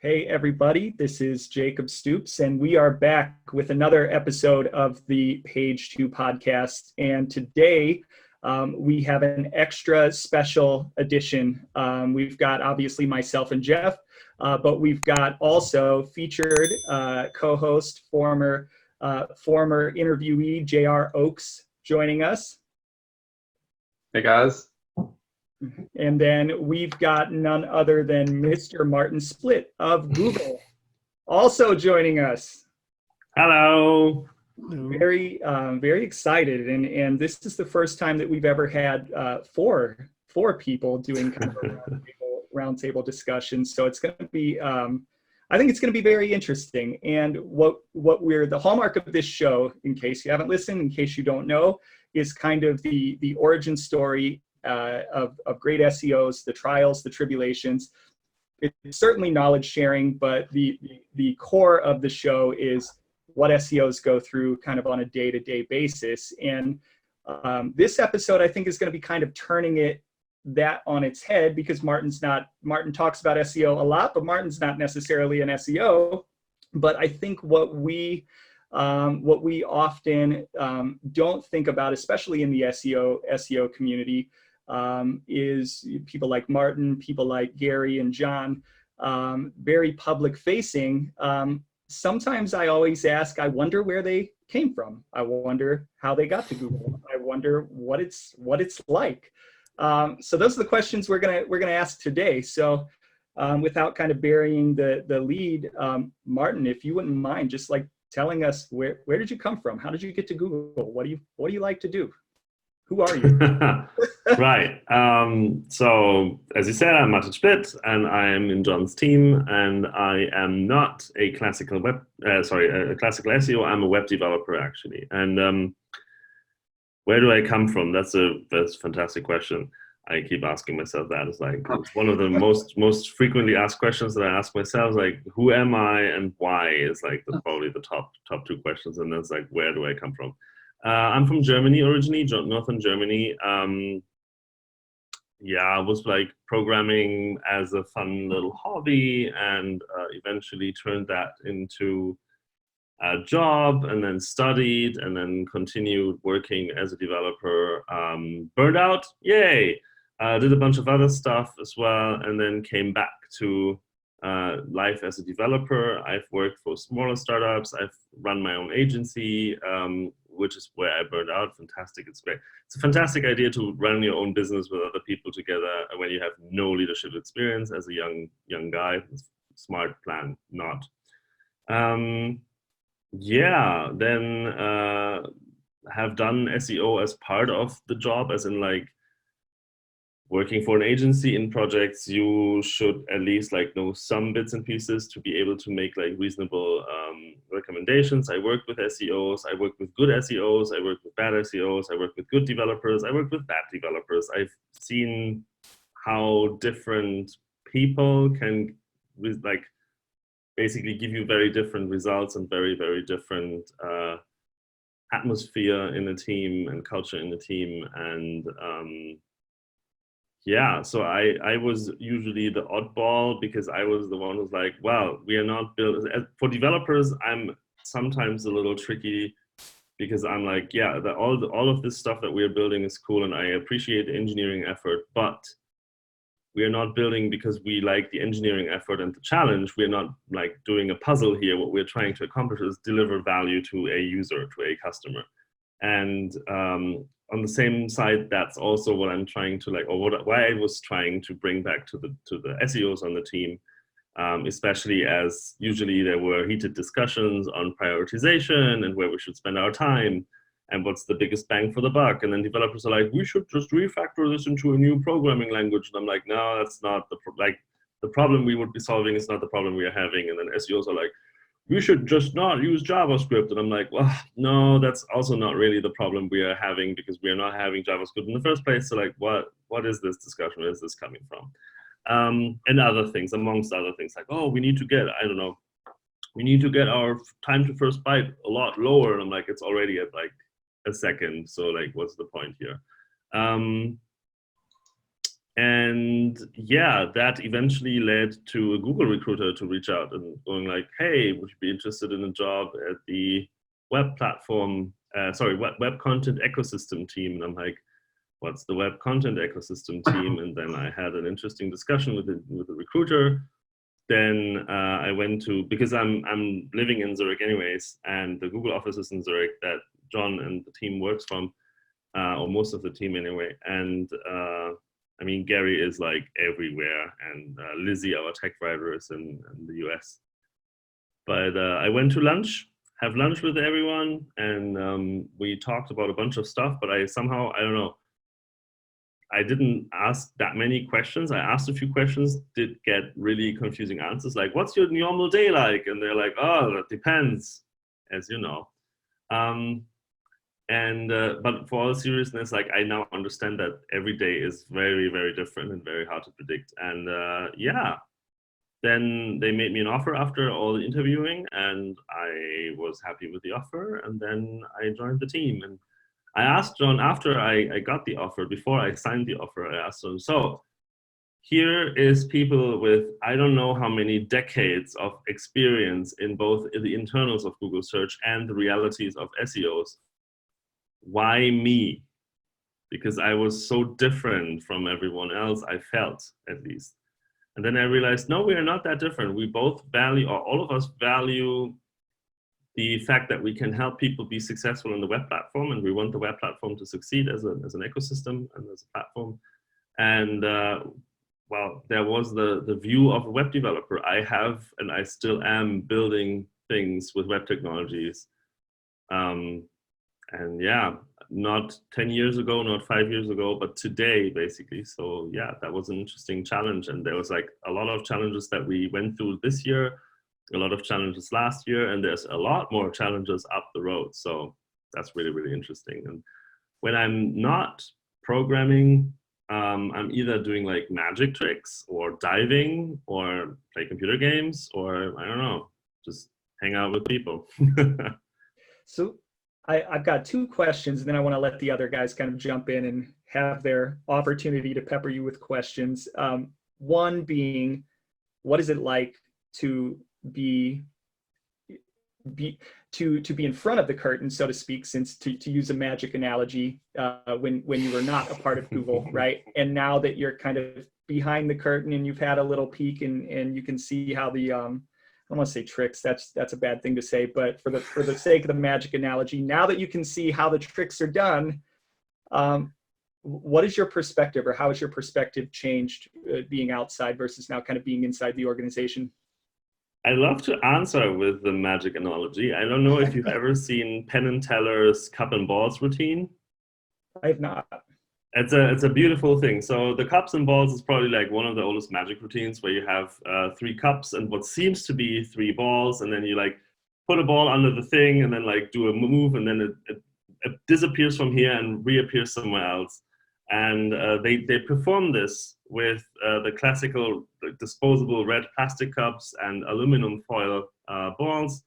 Hey everybody, this is Jacob Stoops, and we are back with another episode of the Page 2 podcast. And today we have an extra special edition. We've got obviously myself and Jeff, but we've got also featured co-host, former interviewee, J.R. Oakes, joining us. Hey guys. And then we've got none other than Mr. Martin Splitt of Google also joining us. Hello. Very excited. And this is the first time that we've ever had four people doing kind of a roundtable discussion. So it's going to be, I think it's going to be very interesting. And the hallmark of this show, in case you haven't listened, in case you don't know, is kind of the origin story of great SEOs, the trials, the tribulations. It's certainly knowledge sharing, but the core of the show is what SEOs go through kind of on a day-to-day basis. And this episode, I think, is going to be kind of turning that on its head, because Martin talks about SEO a lot, but Martin's not necessarily an SEO. But I think what we often don't think about, especially in the SEO community, is people like Martin, people like Gary and John, very public facing. Sometimes I always ask, I wonder where they came from. I wonder how they got to Google. I wonder what it's like. So those are the questions we're gonna ask today. So without kind of burying the lead, Martin, if you wouldn't mind just like telling us where did you come from? How did you get to Google? What do you like to do? Who are you? Right. So as you said, I'm Martin Splitt, and I am in John's team, and I am not a classical classical SEO. I'm a web developer actually. And where do I come from? That's a fantastic question. I keep asking myself that. It's one of the most frequently asked questions that I ask myself. Like, who am I and why is like probably the top two questions. And that's like, where do I come from? I'm from Germany originally, northern Germany. I was like programming as a fun little hobby, and eventually turned that into a job, and then studied, and then continued working as a developer. Burned out, yay! Did a bunch of other stuff as well, and then came back to life as a developer. I've worked for smaller startups. I've run my own agency, which is where I burned out. Fantastic, it's great. It's a fantastic idea to run your own business with other people together when you have no leadership experience as a young guy. Smart plan, not. Then have done SEO as part of the job, as in like working for an agency in projects. You should at least like know some bits and pieces to be able to make like reasonable recommendations. I work with SEOs, I work with good SEOs, I work with bad SEOs, I work with good developers, I work with bad developers. I've seen how different people can like basically give you very different results and very, very different atmosphere in a team and culture in the team. And so I was usually the oddball, because I was the one who's like, well, we are not built for developers. I'm sometimes a little tricky, because I'm like, all of this stuff that we're building is cool, and I appreciate the engineering effort, but we are not building because we like the engineering effort and the challenge. We're not like doing a puzzle here. What we're trying to accomplish is deliver value to a user, to a customer. And on the same side, that's also what I'm trying to like, or why I was trying to bring back to the SEOs on the team, especially as usually there were heated discussions on prioritization and where we should spend our time and what's the biggest bang for the buck. And then developers are like, we should just refactor this into a new programming language. And I'm like, no, that's not the problem we would be solving is not the problem we are having. And then SEOs are like, we should just not use JavaScript. And I'm like, well, no, that's also not really the problem we are having, because we are not having JavaScript in the first place. So like, what is this discussion? Where is this coming from? And other things, amongst other things, like, oh, we need to get our time to first byte a lot lower. And I'm like, it's already at like a second. So like, what's the point here? And yeah, that eventually led to a Google recruiter to reach out and going like, hey, would you be interested in a job at the web platform, web content ecosystem team? And I'm like, what's the web content ecosystem team? And then I had an interesting discussion with the recruiter. Then I went to, because I'm living in Zurich anyways, and the Google office is in Zurich that John and the team works from, or most of the team anyway. And I mean, Gary is like everywhere, and Lizzie, our tech writer, is in the US. But I went to have lunch with everyone, and we talked about a bunch of stuff, but I don't know, I didn't ask that many questions. I asked a few questions, did get really confusing answers, like, what's your normal day like? And they're like, oh, that depends, as you know. But for all seriousness, like, I now understand that every day is very, very different and very hard to predict. And yeah, then they made me an offer after all the interviewing, and I was happy with the offer. And then I joined the team. And I asked John after I got the offer, before I signed the offer, I asked him, so here is people with, I don't know how many decades of experience in both the internals of Google search and the realities of SEOs. Why me? Because I was so different from everyone else, I felt, at least. And then I realized, no, we are not that different. We both value, or all of us value, the fact that we can help people be successful on the web platform, and we want the web platform to succeed as an ecosystem and as a platform. And well, there was the view of a web developer. I have, and I still am, building things with web technologies. And yeah, not 10 years ago, not 5 years ago, but today, basically. So yeah, that was an interesting challenge. And there was like a lot of challenges that we went through this year, a lot of challenges last year, and there's a lot more challenges up the road. So that's really, really interesting. And when I'm not programming, I'm either doing like magic tricks or diving or play computer games, or I don't know, just hang out with people. So I've got two questions, and then I want to let the other guys kind of jump in and have their opportunity to pepper you with questions. One being, what is it like to be in front of the curtain, so to speak, since to use a magic analogy, when you were not a part of Google, right? And now that you're kind of behind the curtain and you've had a little peek, and you can see how the I don't want to say tricks, that's a bad thing to say, but for the sake of the magic analogy, now that you can see how the tricks are done, what is your perspective, or how has your perspective changed, being outside versus now kind of being inside the organization? I love to answer with the magic analogy. I don't know if you've ever seen Penn and Teller's cup and balls routine. I have not. It's a beautiful thing. So the cups and balls is probably like one of the oldest magic routines, where you have 3 cups and what seems to be 3 balls, and then you like put a ball under the thing and then like do a move, and then it disappears from here and reappears somewhere else. And they perform this with the classical disposable red plastic cups and aluminum foil balls.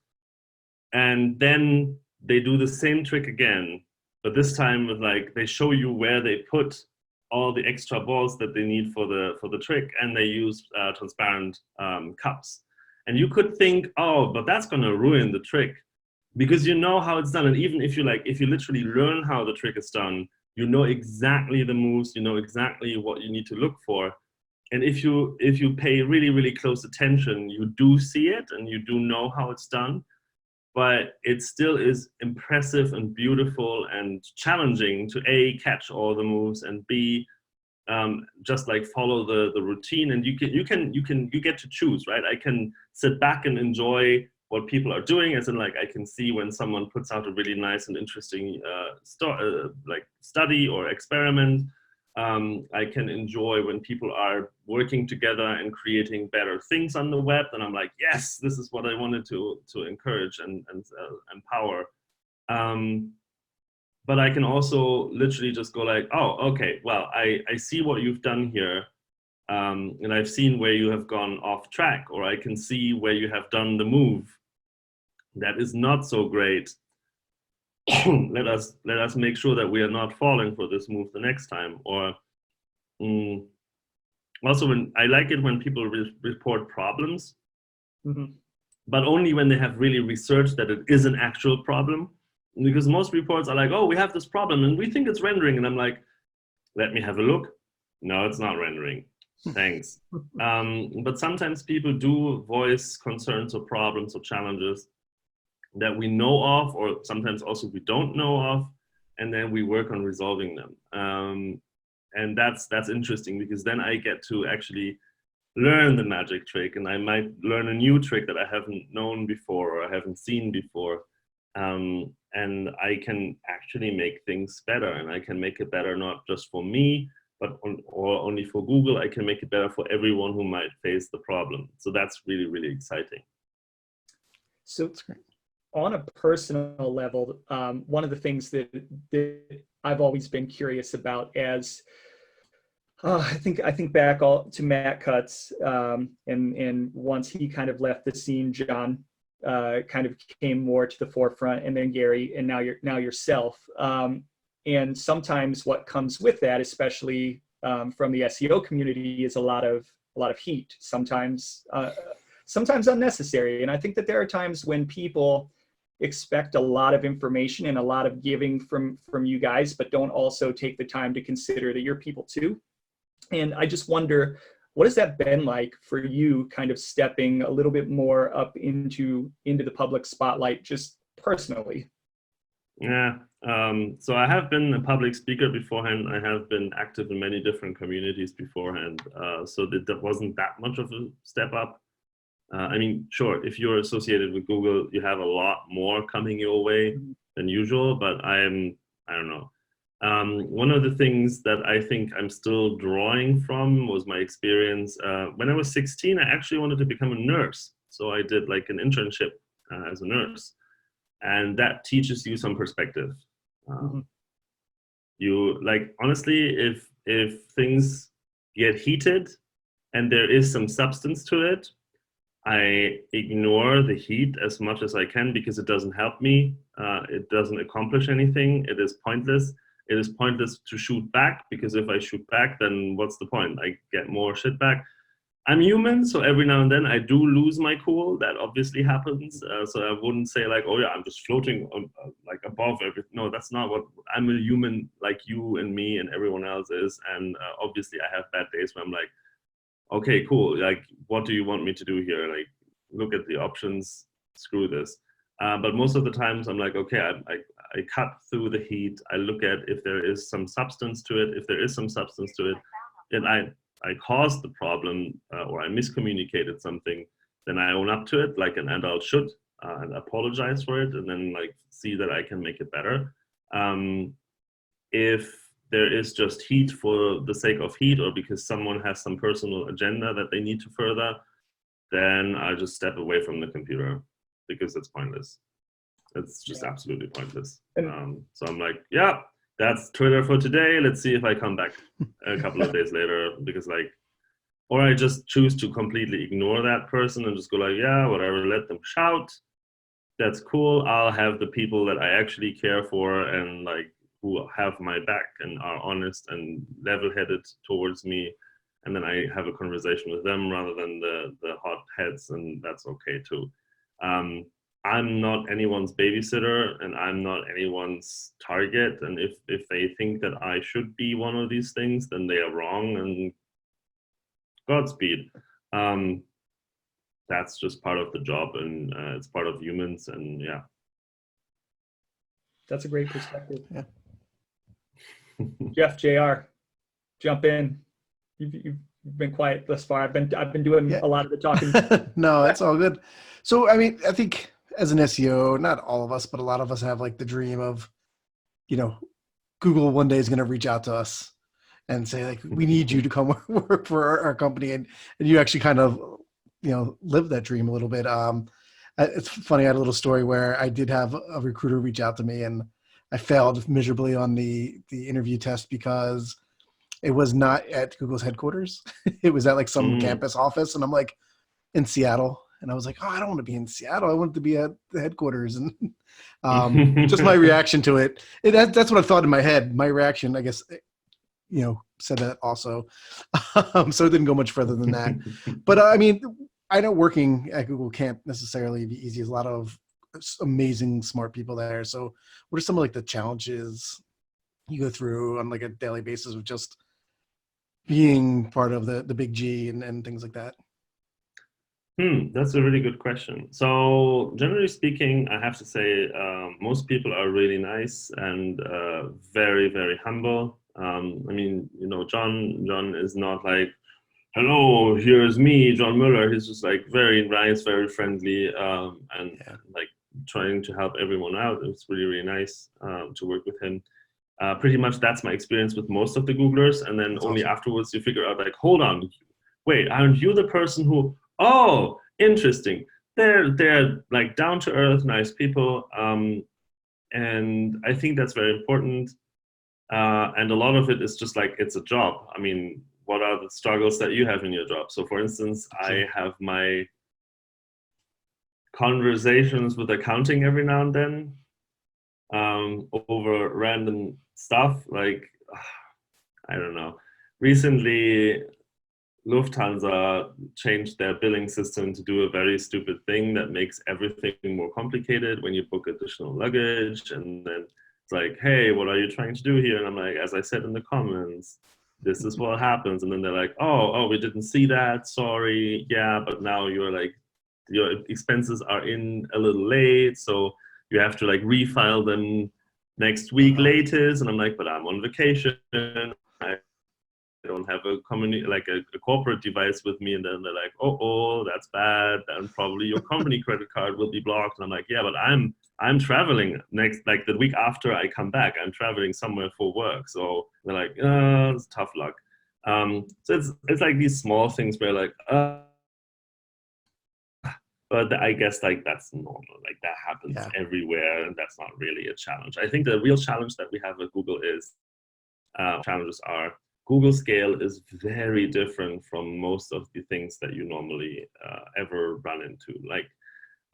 And then they do the same trick again, but this time with like, they show you where they put all the extra balls that they need for the trick, and they use transparent cups. And you could think, oh, but that's gonna ruin the trick, because you know how it's done. And even if you literally learn how the trick is done, you know exactly the moves, you know exactly what you need to look for. And if you pay really, really close attention, you do see it and you do know how it's done. But it still is impressive and beautiful and challenging to A, catch all the moves, and B, just like follow the routine. And you get to choose, right? I can sit back and enjoy what people are doing, as in like I can see when someone puts out a really nice and interesting like study or experiment. I can enjoy when people are working together and creating better things on the web, and I'm like, yes, this is what I wanted to encourage and empower. But I can also literally just go like, oh, okay, well, I see what you've done here, and I've seen where you have gone off track, or I can see where you have done the move that is not so great. let us make sure that we are not falling for this move the next time. Or Also, when I like it when people report problems, Mhm. but only when they have really researched that it is an actual problem. Because most reports are like, oh, we have this problem and we think it's rendering. And I'm like, let me have a look. No, it's not rendering. Thanks. But sometimes people do voice concerns or problems or challenges that we know of, or sometimes also we don't know of, and then we work on resolving them. And that's interesting, because then I get to actually learn the magic trick, and I might learn a new trick that I haven't known before or I haven't seen before. And I can actually make things better, and I can make it better not just for me, or only for Google. I can make it better for everyone who might face the problem. So that's really, really exciting. So on a personal level, one of the things that I've always been curious about, as I think back to Matt Cutts, and once he kind of left the scene, John kind of came more to the forefront, and then Gary, and now yourself. And sometimes what comes with that, especially from the SEO community, is a lot of heat. Sometimes unnecessary. And I think that there are times when people expect a lot of information and a lot of giving from you guys, but don't also take the time to consider that you're people too. And I just wonder, what has that been like for you, kind of stepping a little bit more up into the public spotlight, just personally? Yeah, so I have been a public speaker beforehand. I have been active in many different communities beforehand. So that wasn't that much of a step up. I mean, sure, if you're associated with Google, you have a lot more coming your way than usual, but I don't know. One of the things that I think I'm still drawing from was my experience. When I was 16, I actually wanted to become a nurse. So I did like an internship as a nurse, and that teaches you some perspective. You, like, honestly, if things get heated and there is some substance to it, I ignore the heat as much as I can, because it doesn't help me. It doesn't accomplish anything. It is pointless. It is pointless to shoot back, because if I shoot back, then what's the point? I get more shit back. I'm human, so every now and then I do lose my cool. That obviously happens. So I wouldn't say like, oh yeah, I'm just floating like above everything. No, that's not what. I'm a human like you and me and everyone else is. And obviously I have bad days where I'm like, okay, cool. Like, what do you want me to do here? Like, look at the options. Screw this. But most of the times I'm like, okay, I cut through the heat. I look at if there is some substance to it. If there is some substance to it, and I caused the problem, or I miscommunicated something, then I own up to it like an adult should, and apologize for it, and then like see that I can make it better. If there is just heat for the sake of heat, or because someone has some personal agenda that they need to further, then I just step away from the computer, because it's pointless. It's just absolutely pointless. So I'm like, yeah, that's Twitter for today. Let's see if I come back a couple of days later, because like, or I just choose to completely ignore that person and just go like, yeah, whatever, let them shout. That's cool. I'll have the people that I actually care for and like who have my back and are honest and level-headed towards me. And then I have a conversation with them rather than the hot heads, and that's okay too. I'm not anyone's babysitter, and I'm not anyone's target. And if they think that I should be one of these things, then they are wrong, and Godspeed. That's just part of the job, and it's part of humans, and yeah. That's a great perspective. Yeah. Jeff, JR, jump in. You've been quiet thus far. I've been doing a lot of the talking. No, it's all good. So, I mean, I think as an SEO, not all of us, but a lot of us have like the dream of, you know, Google one day is going to reach out to us and say like, we need you to come work for our company. And you actually kind of, you know, live that dream a little bit. It's funny. I had a little story where I did have a recruiter reach out to me, and I failed miserably on the interview test because it was not at Google's headquarters. It was at like some campus office. And I'm like, in Seattle. And I was like, oh, I don't want to be in Seattle. I want to be at the headquarters. And just my reaction to it. That's what I thought in my head. My reaction, I guess, said that also. So it didn't go much further than that. But I mean, I know working at Google can't necessarily be easy. There's a lot of amazing, smart people there. So what are some of like the challenges you go through on like a daily basis of just being part of the big G and things like that? That's a really good question. So generally speaking, I have to say most people are really nice and very, very humble. I mean, John is not like, hello, here's me, John Mueller. He's just like very nice, very friendly, and like trying to help everyone out. It's really, really nice to work with him. Pretty much that's my experience with most of the Googlers. And then That's only awesome. afterwards you figure out like, hold on, wait, aren't you the person who, oh, interesting. They're like down to earth, nice people. And I think that's very important. And a lot of it is just like, it's a job. I mean, what are the struggles that you have in your job? So for instance, I have my conversations with accounting every now and then over random stuff. Like, I don't know. Recently, Lufthansa changed their billing system to do a very stupid thing that makes everything more complicated when you book additional luggage. And then it's like, hey, what are you trying to do here? And I'm like, as I said in the comments, this is what happens. And then they're like, oh, we didn't see that. Sorry. Yeah, but now you're like, your expenses are in a little late. So you have to like refile them next week latest. And I'm like, but I'm on vacation. I don't have a corporate device with me. And then they're like, oh, that's bad. Then probably your company credit card will be blocked. And I'm like, yeah, but I'm traveling next, like the week after I come back, I'm traveling somewhere for work. So they're like, it's tough luck. So it's like these small things where like, but I guess like that's normal. Like that happens everywhere, and that's not really a challenge. I think the real challenge that we have at Google is challenges are Google Scale is very different from most of the things that you normally ever run into. Like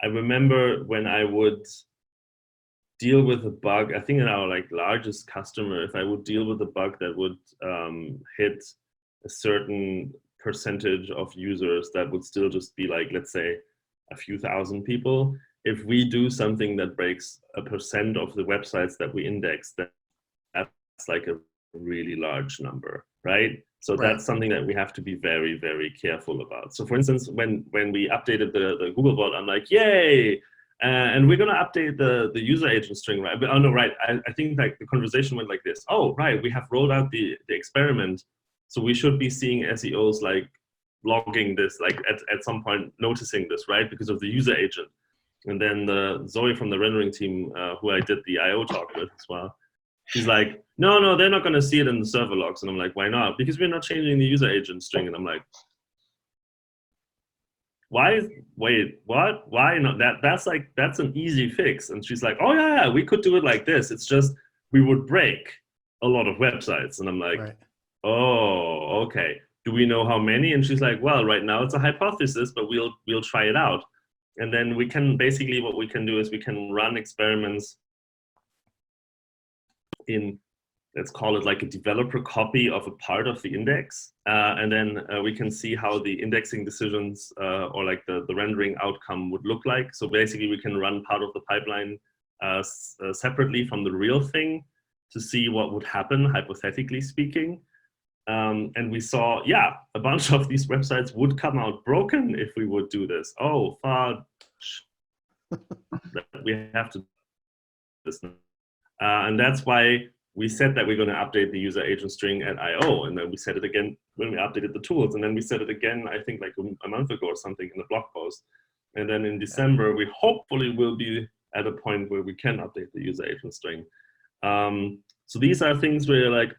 I remember when I would deal with a bug, I think in our like largest customer, if I would deal with a bug that would hit a certain percentage of users, that would still just be like, let's say, a few thousand people. If we do something that breaks 1% of the websites that we index, that's like a really large number, right? So that's something that we have to be very, very careful about. So for instance, when we updated the Googlebot, I'm like, yay! And we're gonna update the user agent string, right? But oh no, right, I think like the conversation went like this. Oh, right, we have rolled out the experiment. So we should be seeing SEOs like logging this, like at some point noticing this, right? Because of the user agent. And then Zoe from the rendering team, who I did the IO talk with as well, she's like, no, they're not going to see it in the server logs. And I'm like, why not? Because we're not changing the user agent string. And I'm like, wait, what? Why not? That's an easy fix. And she's like, oh yeah, we could do it like this. It's just, we would break a lot of websites. And I'm like, oh, okay. Do we know how many? And she's like, well, right now it's a hypothesis, but we'll try it out. And then we can, basically what we can do is we can run experiments in, let's call it like a developer copy of a part of the index. And then we can see how the indexing decisions or like the rendering outcome would look like. So basically we can run part of the pipeline separately from the real thing to see what would happen, hypothetically speaking. And we saw, yeah, a bunch of these websites would come out broken if we would do this. Oh, fudge. We have to do this now. And that's why we said that we're going to update the user agent string at I/O, and then we said it again when we updated the tools, and then we said it again, I think like a month ago or something in the blog post. And then in December, we hopefully will be at a point where we can update the user agent string. So these are things where you're like,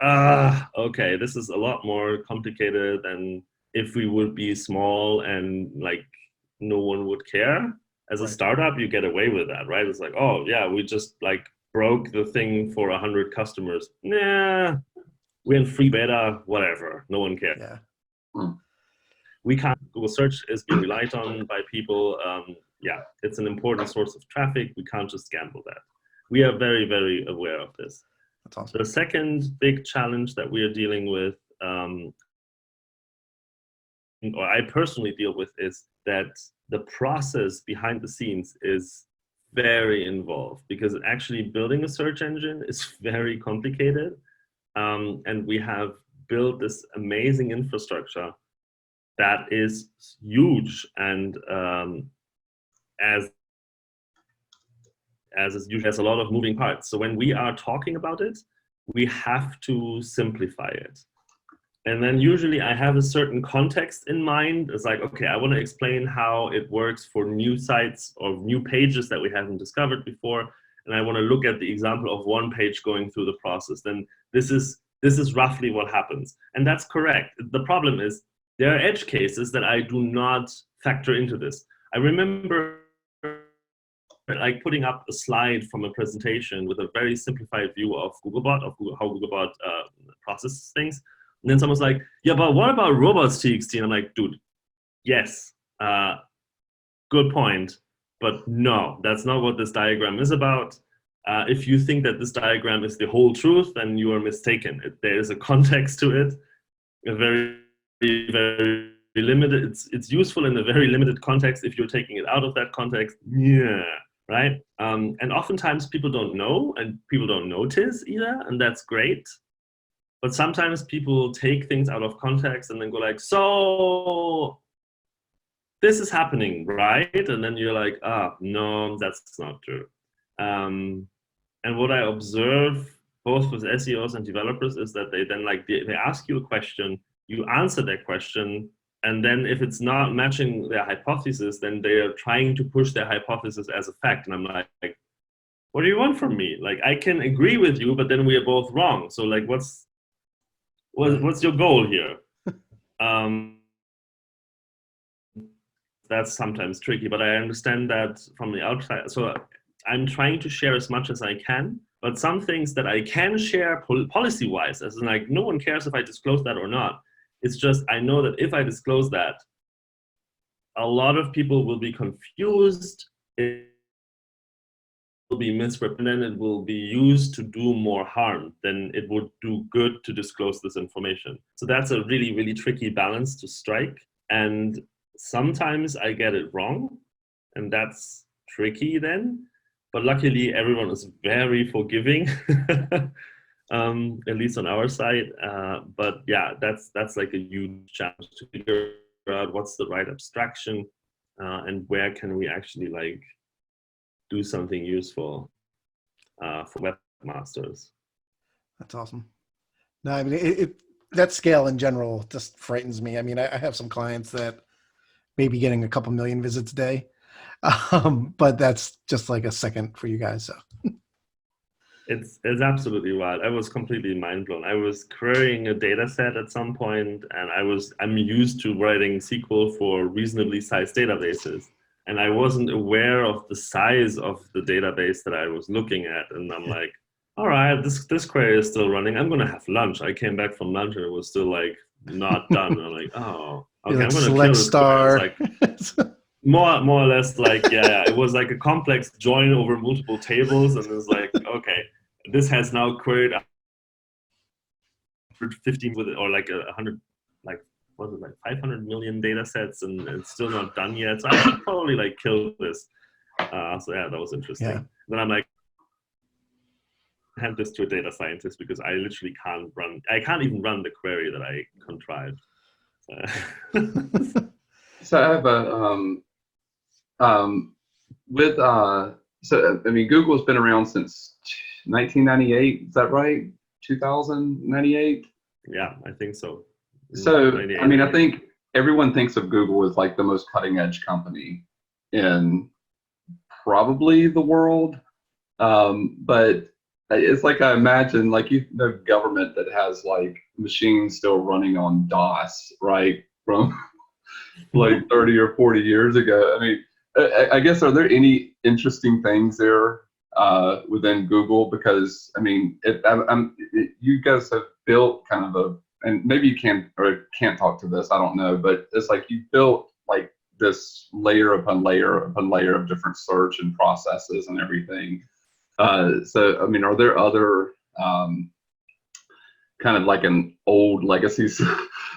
okay, this is a lot more complicated than if we would be small and like no one would care. As a startup, you get away with that, right? It's like, oh yeah, we just like broke the thing for 100 customers. Nah, we're in free beta, whatever, no one cares. We can't, Google search is being relied on by people. Yeah, it's an important source of traffic. We can't just gamble that. We are very, very aware of this. That's awesome. The second big challenge that we are dealing with, or I personally deal with, is that the process behind the scenes is very involved, because actually building a search engine is very complicated. And we have built this amazing infrastructure that is huge, and as is usually has a lot of moving parts. So when we are talking about it, we have to simplify it. And then usually I have a certain context in mind. It's like, okay, I want to explain how it works for new sites or new pages that we haven't discovered before. And I want to look at the example of one page going through the process. Then this is roughly what happens. And that's correct. The problem is there are edge cases that I do not factor into this. I remember like putting up a slide from a presentation with a very simplified view of Googlebot, of how Googlebot processes things. And then someone's like, yeah, but what about robots.txt? And I'm like, dude, yes, good point. But no, that's not what this diagram is about. If you think that this diagram is the whole truth, then you are mistaken. There is a context to it, a very, very limited. It's useful in a very limited context. If you're taking it out of that context, yeah, right? And oftentimes people don't know, and people don't notice either, and that's great. But sometimes people take things out of context and then go like, so this is happening, right? And then you're like, no, that's not true. And what I observe both with SEOs and developers is that they then they ask you a question, you answer that question, and then if it's not matching their hypothesis, then they are trying to push their hypothesis as a fact. And I'm like, what do you want from me? Like, I can agree with you, but then we are both wrong. So like, what's your goal here? That's sometimes tricky, but I understand that from the outside. So I'm trying to share as much as I can, but some things that I can share policy-wise, as in like, no one cares if I disclose that or not. It's just, I know that if I disclose that, a lot of people will be confused, it will be misrepresented, it will be used to do more harm than it would do good to disclose this information. So that's a really, really tricky balance to strike. And sometimes I get it wrong, and that's tricky then. But luckily, everyone is very forgiving, at least on our side. But yeah, that's like a huge challenge to figure out what's the right abstraction, and where can we actually like do something useful for webmasters. That's awesome. No, I mean, that scale in general just frightens me. I mean, I have some clients that may be getting a couple million visits a day. But that's just like a second for you guys. So it's absolutely wild. I was completely mind blown. I was querying a data set at some point, and I'm used to writing SQL for reasonably sized databases, and I wasn't aware of the size of the database that I was looking at. And I'm like, all right, this query is still running. I'm gonna have lunch. I came back from lunch and it was still like not done. And I'm like, oh, okay, like, I'm gonna select kill this star. Like, more or less like, yeah, it was like a complex join over multiple tables, and it was like, okay, this has now queried 15 with it, or like 100, like what was it, like 500 million data sets, and it's still not done yet. So I should probably like kill this. So yeah, that was interesting. Yeah. Then I'm like, hand this to a data scientist, because I literally I can't even run the query that I contrived. So I have so I mean, Google's been around since 1998. Is that right? 2098. Yeah, I think so. So I mean, I think everyone thinks of Google as like the most cutting edge company in probably the world, but it's like, I imagine like the government that has like machines still running on DOS, right, from like 30 or 40 years ago. I mean, I guess, are there any interesting things there within Google? Because I mean, you guys have built kind of and maybe you can't talk to this, I don't know, but it's like you built like this layer upon layer upon layer of different search and processes and everything. So I mean, are there other kind of like an old legacy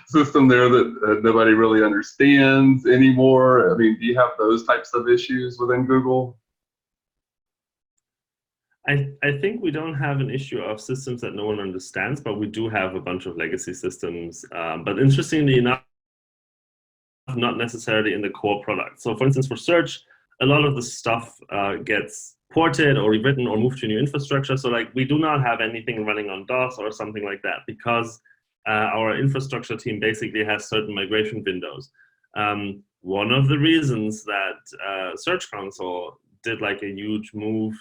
system there that nobody really understands anymore? I mean, do you have those types of issues within Google? I think we don't have an issue of systems that no one understands, but we do have a bunch of legacy systems. But interestingly enough, not necessarily in the core product. So for instance, for search, a lot of the stuff gets ported or rewritten or moved to new infrastructure. So like we do not have anything running on DOS or something like that because our infrastructure team basically has certain migration windows. One of the reasons that Search Console did like a huge move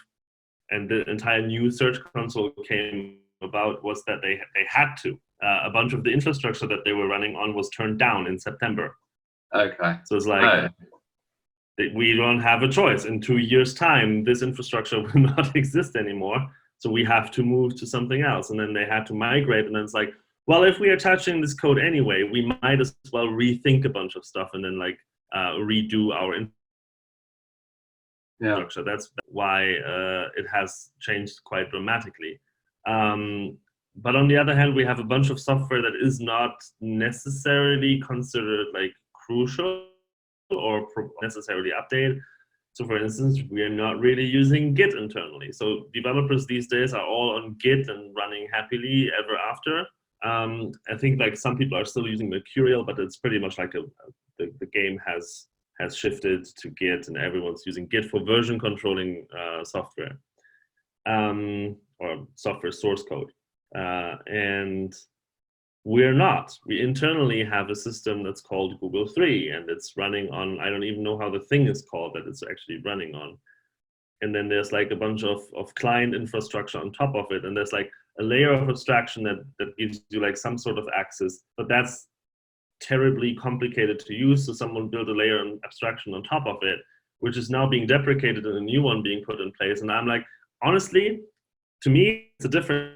and the entire new Search Console came about was that they had to. A bunch of the infrastructure that they were running on was turned down in September. Okay. So it's like, we don't have a choice. In 2 years' time, this infrastructure will not exist anymore. So we have to move to something else. And then they had to migrate. And then it's like, well, if we are touching this code anyway, we might as well rethink a bunch of stuff and then like redo our infrastructure. That's why it has changed quite dramatically. But on the other hand, we have a bunch of software that is not necessarily considered like crucial or necessarily updated. So for instance, we are not really using Git internally. So developers these days are all on Git and running happily ever after. I think like some people are still using Mercurial, but it's pretty much like the game has shifted to Git and everyone's using Git for version controlling software or software source code. And we're not. We internally have a system that's called Google 3, and it's running on, I don't even know how the thing is called that it's actually running on. And then there's like a bunch of client infrastructure on top of it, and there's like a layer of abstraction that gives you like some sort of access, but that's terribly complicated to use, so someone built a layer of abstraction on top of it, which is now being deprecated and a new one being put in place. And I'm like, honestly, to me, it's a different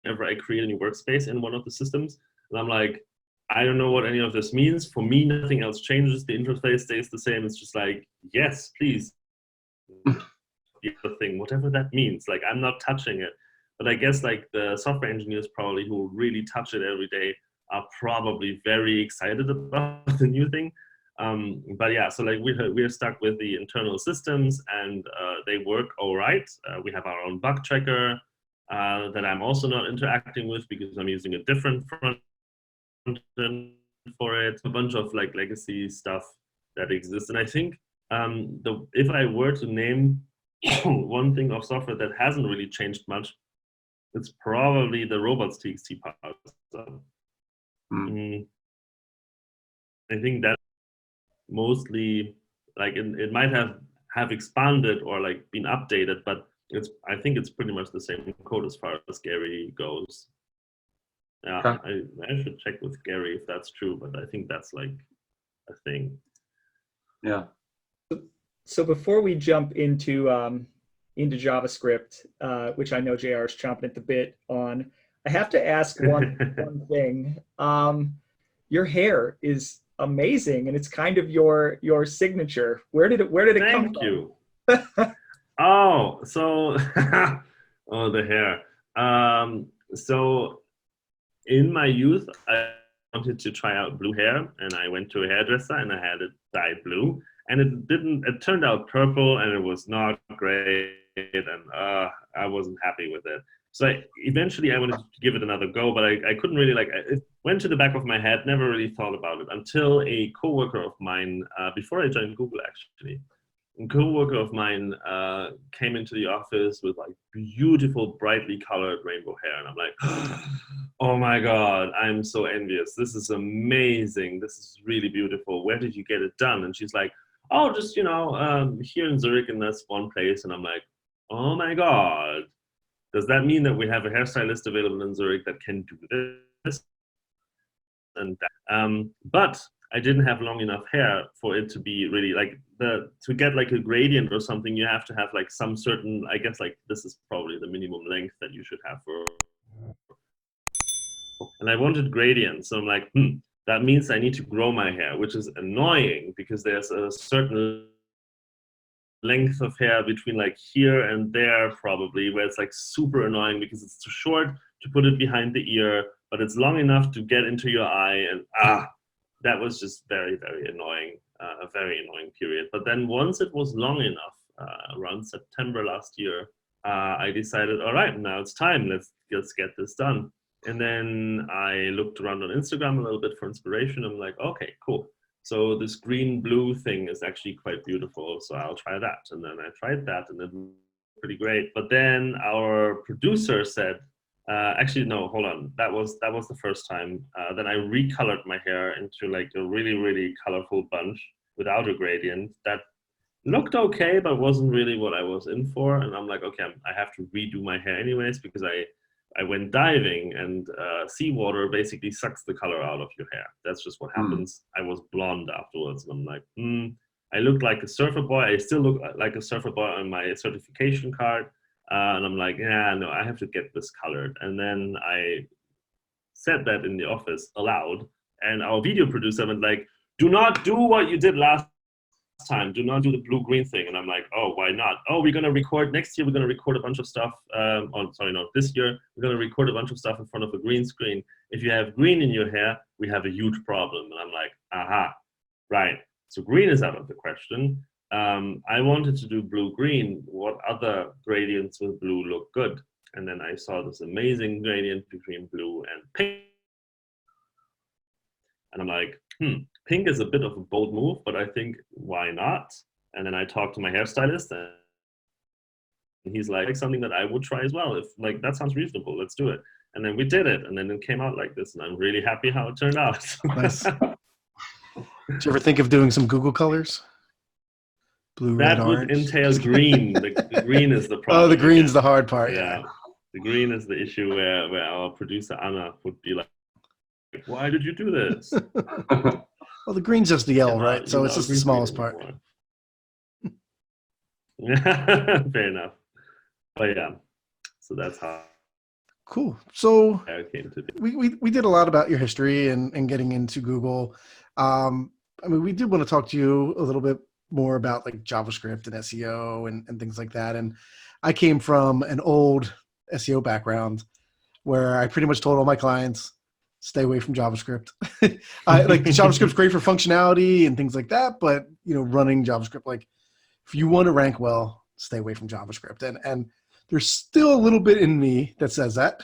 whenever I create a new workspace in one of the systems. And I'm like, I don't know what any of this means. For me, nothing else changes. The interface stays the same. It's just like, yes, please. The other thing, whatever that means. Like, I'm not touching it. But I guess like the software engineers probably who really touch it every day are probably very excited about the new thing. But yeah, so like we're stuck with the internal systems and they work all right. We have our own bug tracker that I'm also not interacting with because I'm using a different front end for it. A bunch of like legacy stuff that exists. And I think if I were to name one thing of software that hasn't really changed much, it's probably the robots.txt parser. I think that mostly like it might have expanded or like been updated, but I think it's pretty much the same code as far as Gary goes. Yeah, okay. I should check with Gary if that's true, but I think that's like a thing. Yeah. So before we jump into JavaScript, which I know JR is chomping at the bit on, I have to ask one thing. Your hair is amazing, and it's kind of your signature. Where did it come from? Thank you. Oh, so oh, the hair. So in my youth, I wanted to try out blue hair, and I went to a hairdresser and I had it dyed blue, and it turned out purple, and it was not great, and I wasn't happy with it. So eventually I wanted to give it another go, but I couldn't really, like, it went to the back of my head, never really thought about it until a coworker of mine, before I joined Google actually, a coworker of mine came into the office with like beautiful, brightly colored rainbow hair. And I'm like, oh my God, I'm so envious. This is amazing. This is really beautiful. Where did you get it done? And she's like, oh, just, here in Zurich in this one place. And I'm like, oh my God. Does that mean that we have a hairstylist available in Zurich that can do this? And but I didn't have long enough hair for it to be really like to get like a gradient or something. You have to have like some certain, I guess like this is probably the minimum length that you should have for. And I wanted gradients, so I'm like, that means I need to grow my hair, which is annoying because there's a certain length of hair between like here and there probably, where it's like super annoying because it's too short to put it behind the ear, but it's long enough to get into your eye, and that was just very, very annoying, a very annoying period. But then once it was long enough, around September last year, I decided, all right, now it's time, let's get this done. And then I looked around on Instagram a little bit for inspiration. I'm like, okay, cool. So this green-blue thing is actually quite beautiful, so I'll try that. And then I tried that, and it was pretty great. But then our producer said, actually, no, hold on. That was the first time. Then I recolored my hair into like a really, really colorful bunch without a gradient. That looked okay, but wasn't really what I was in for. And I'm like, okay, I have to redo my hair anyways, because I went diving, and seawater basically sucks the color out of your hair. That's just what happens. I was blonde afterwards, and I'm like, I looked like a surfer boy. I still look like a surfer boy on my certification card. And I'm like, yeah, no, I have to get this colored. And then I said that in the office aloud, and our video producer went like, do not do what you did last time. Do not do the blue-green thing. And I'm like, oh, why not? Oh, we're going to record next year. We're going to record a bunch of stuff. This year we're going to record a bunch of stuff in front of a green screen. If you have green in your hair, we have a huge problem. And I'm like, aha, right. So green is out of the question. I wanted to do blue-green. What other gradients with blue look good? And then I saw this amazing gradient between blue and pink. And I'm like, pink is a bit of a bold move, but I think, why not? And then I talked to my hairstylist, and he's like, something that I would try as well. If like, that sounds reasonable, let's do it. And then we did it, and then it came out like this, and I'm really happy how it turned out. Nice. Did you ever think of doing some Google colors? Blue, red, that would orange? entail green. The green is the problem. Oh, the green's the hard part. Yeah. The green is the issue where our producer Anna would be like, why did you do this? Well, the green's just the yellow, right? So it's just the smallest part. Fair enough. But yeah, so that's how. Cool. So it came to be. We did a lot about your history and getting into Google. I mean, we did want to talk to you a little bit more about like JavaScript and SEO and things like that. And I came from an old SEO background where I pretty much told all my clients, stay away from JavaScript. Like JavaScript's great for functionality and things like that, but you know, running JavaScript, like if you want to rank well, stay away from JavaScript. And there's still a little bit in me that says that.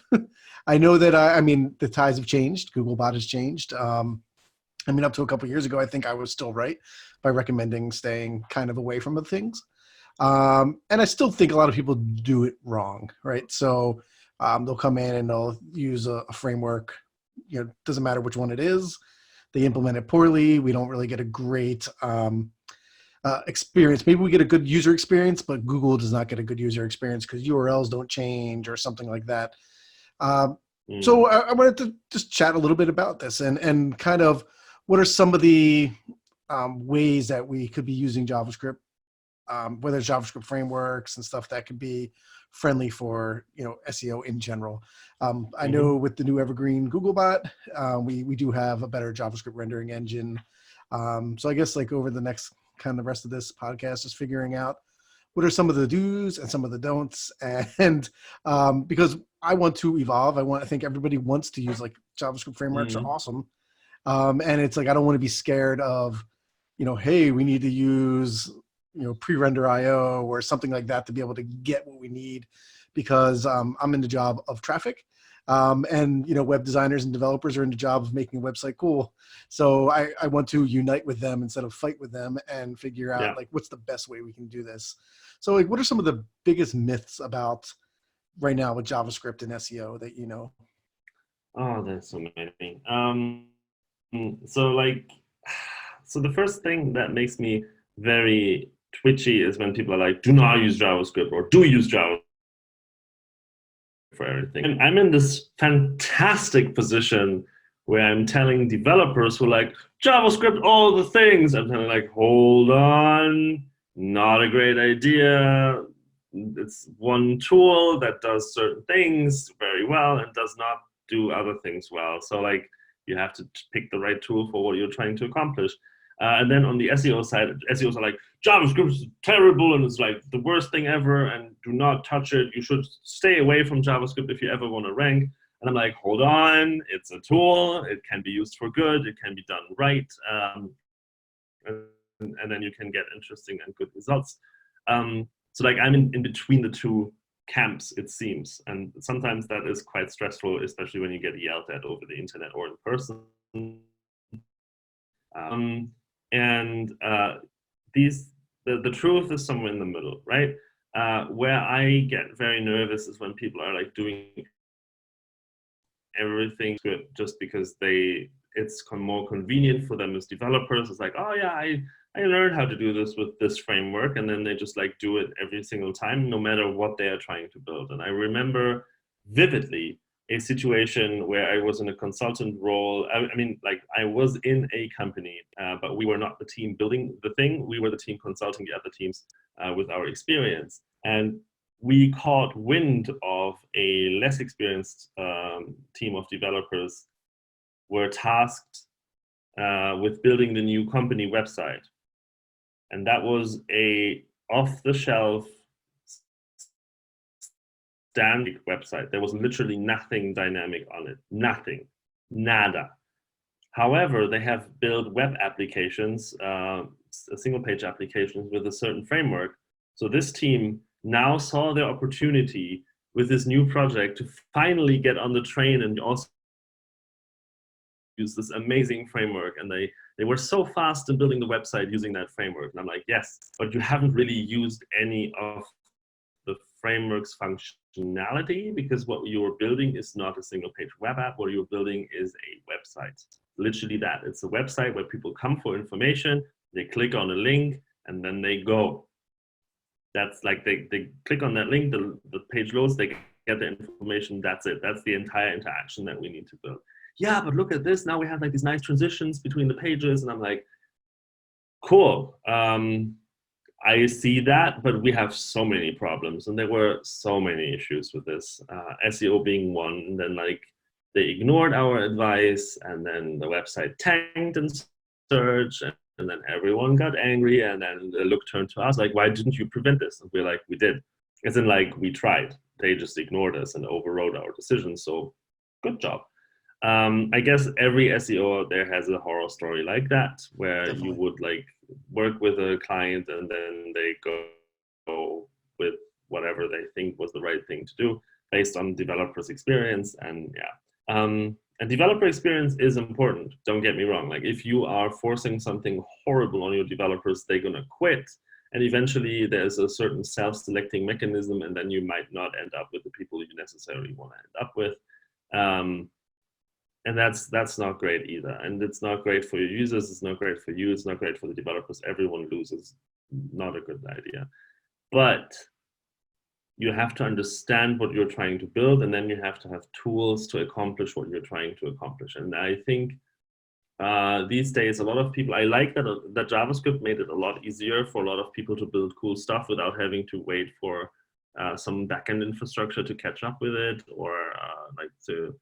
I know that I mean, the tides have changed. Googlebot has changed. I mean, up to a couple of years ago, I think I was still right by recommending staying kind of away from the things. And I still think a lot of people do it wrong, right? So they'll come in and they'll use a framework. You know, doesn't matter which one it is. They implement it poorly. We don't really get a great experience. Maybe we get a good user experience, but Google does not get a good user experience because URLs don't change or something like that. So I wanted to just chat a little bit about this and kind of what are some of the ways that we could be using JavaScript, whether it's JavaScript frameworks and stuff that could be friendly for, you know, SEO in general. I know with the new evergreen Googlebot, we do have a better JavaScript rendering engine. So I guess like over the next kind of rest of this podcast is figuring out what are some of the do's and some of the don'ts. And because I want to evolve, I think everybody wants to use like JavaScript frameworks are awesome. And it's like, I don't want to be scared of, you know, hey, we need to use, you know, pre-render IO or something like that to be able to get what we need because I'm in the job of traffic. And, you know, web designers and developers are in the job of making a website cool. So I want to unite with them instead of fight with them and figure out like, what's the best way we can do this? So like, what are some of the biggest myths about right now with JavaScript and SEO that, you know? Oh, there's so many. So the first thing that makes me very twitchy is when people are like, do not use JavaScript or do use JavaScript for everything. And I'm in this fantastic position where I'm telling developers who are like, JavaScript, all the things. I'm telling like, hold on, not a great idea. It's one tool that does certain things very well and does not do other things well. So like, you have to pick the right tool for what you're trying to accomplish. And then on the SEO side, SEOs are like, JavaScript is terrible and it's like the worst thing ever and do not touch it. You should stay away from JavaScript if you ever want to rank. And I'm like, hold on, it's a tool. It can be used for good. It can be done right. And then you can get interesting and good results. So like I'm in between the two camps, it seems. And sometimes that is quite stressful, especially when you get yelled at over the internet or in person. The truth is somewhere in the middle, right? Where I get very nervous is when people are like doing everything good just because it's more convenient for them as developers. It's like, oh yeah, I learned how to do this with this framework, and then they just like do it every single time, no matter what they are trying to build. And I remember vividly a situation where I was in a consultant role. I mean, like I was in a company, but we were not the team building the thing. We were the team consulting the other teams with our experience. And we caught wind of a less experienced team of developers were tasked with building the new company website. And that was a off-the-shelf standard website. There was literally nothing dynamic on it, nothing, nada. However, they have built web applications, single-page applications with a certain framework. So this team now saw their opportunity with this new project to finally get on the train and also use this amazing framework. And they were so fast in building the website using that framework. And I'm like, yes, but you haven't really used any of the framework's functionality, because what you're building is not a single page web app. What you're building is a website. Literally that. It's a website where people come for information, they click on a link, and then they go. That's like they click on that link, the page loads, they get the information, that's it. That's the entire interaction that we need to build. Yeah, but look at this. Now we have like these nice transitions between the pages. And I'm like, cool. I see that, but we have so many problems. And there were so many issues with this, SEO being one. And then like they ignored our advice, and then the website tanked in search, and then everyone got angry, and then the look turned to us like, why didn't you prevent this? And we're like, we did. As in like, we tried. They just ignored us and overrode our decisions. So good job. I guess every SEO out there has a horror story like that, where Definitely. You would like work with a client and then they go with whatever they think was the right thing to do based on developers' experience. And yeah, and developer experience is important. Don't get me wrong. Like if you are forcing something horrible on your developers, they're gonna quit. And eventually there's a certain self-selecting mechanism, and then you might not end up with the people you necessarily want to end up with. And that's not great either. And it's not great for your users. It's not great for you. It's not great for the developers. Everyone loses. Not a good idea. But you have to understand what you're trying to build, and then you have to have tools to accomplish what you're trying to accomplish. And I think these days, a lot of people, I like that JavaScript made it a lot easier for a lot of people to build cool stuff without having to wait for some backend infrastructure to catch up with it, or like to,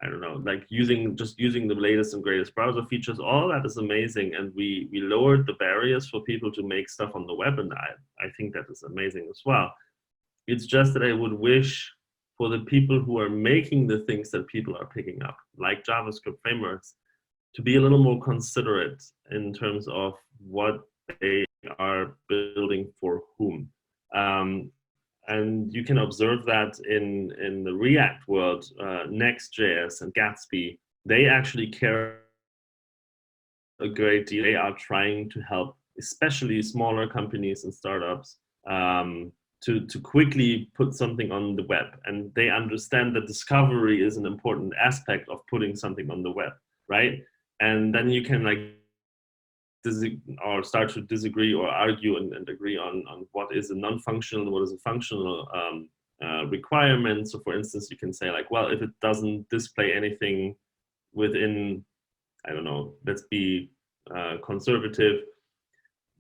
I don't know, like just using the latest and greatest browser features. All that is amazing, and we lowered the barriers for people to make stuff on the web, and I think that is amazing as well. It's just that I would wish for the people who are making the things that people are picking up, like JavaScript frameworks, to be a little more considerate in terms of what they are building for whom. And you can observe that in the React world, Next.js and Gatsby, they actually care a great deal. They are trying to help, especially smaller companies and startups, to quickly put something on the web. And they understand that discovery is an important aspect of putting something on the web, right? And then you can like or start to disagree or argue and agree on what is a non-functional and what is a functional requirement. So for instance, you can say like, well, if it doesn't display anything within, I don't know, let's be conservative,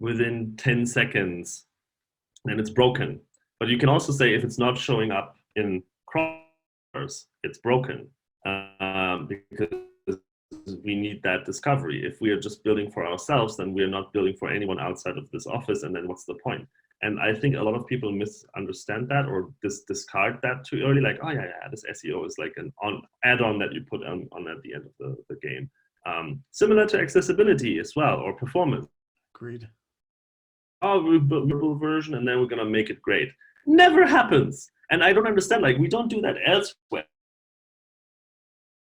within 10 seconds, then it's broken. But you can also say if it's not showing up in crawlers, it's broken, because we need that discovery. If we are just building for ourselves, then we're not building for anyone outside of this office, and then what's the point? And I think a lot of people misunderstand that or discard that too early, like, oh yeah, this SEO is like an add-on that you put on at the end of the game. Similar to accessibility as well, or performance. Agreed. Oh, we build a version and then we're gonna make it great. Never happens. And I don't understand, like, we don't do that elsewhere.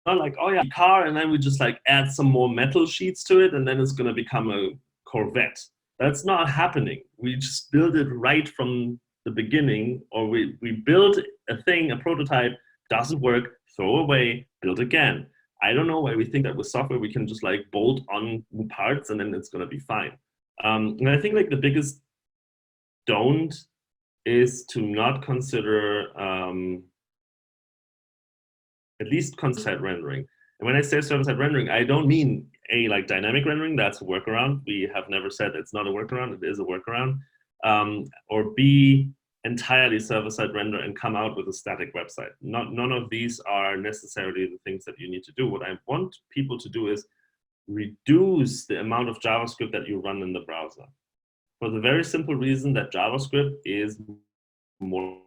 Not like, oh yeah, car, and then we just like add some more metal sheets to it and then it's gonna become a Corvette. That's not happening. We just build it right from the beginning, or we build a thing, a prototype, doesn't work, throw away, build again. I don't know why we think that with software we can just like bolt on parts and then it's gonna be fine. And I think like the biggest don't is to not consider at least server-side rendering. And when I say server-side rendering, I don't mean A, like dynamic rendering, that's a workaround. We have never said it's not a workaround, it is a workaround. Or B, entirely server-side render and come out with a static website. None of these are necessarily the things that you need to do. What I want people to do is reduce the amount of JavaScript that you run in the browser. For the very simple reason that JavaScript is more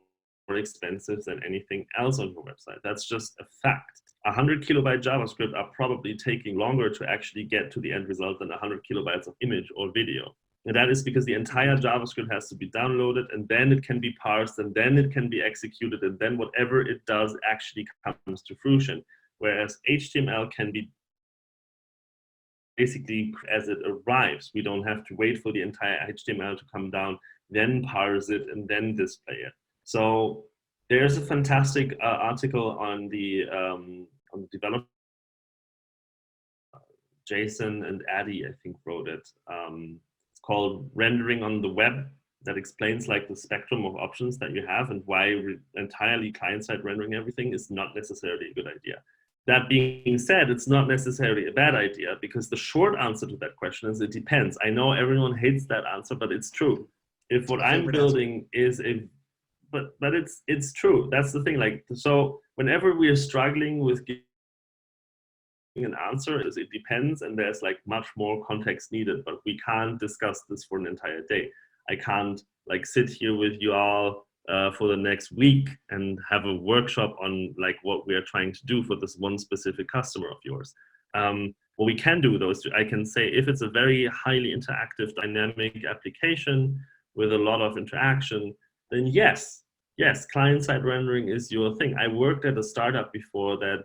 expensive than anything else on your website. That's just a fact. 100 kilobyte JavaScript are probably taking longer to actually get to the end result than 100 kilobytes of image or video. And that is because the entire JavaScript has to be downloaded, and then it can be parsed, and then it can be executed, and then whatever it does actually comes to fruition. Whereas HTML can be basically as it arrives. We don't have to wait for the entire HTML to come down, then parse it, and then display it. So there's a fantastic article on the developer. Jason and Addy, I think, wrote it. It's called Rendering on the Web, that explains like the spectrum of options that you have and why entirely client-side rendering everything is not necessarily a good idea. That being said, it's not necessarily a bad idea, because the short answer to that question is it depends. I know everyone hates that answer, but it's true. If what I'm building is but it's true. That's the thing. Like, so whenever we are struggling with giving an answer, it depends, and there's like much more context needed, but we can't discuss this for an entire day. I can't like sit here with you all for the next week and have a workshop on like what we are trying to do for this one specific customer of yours. What we can do though is I can say, if it's a very highly interactive dynamic application with a lot of interaction, then yes, client-side rendering is your thing. I worked at a startup before that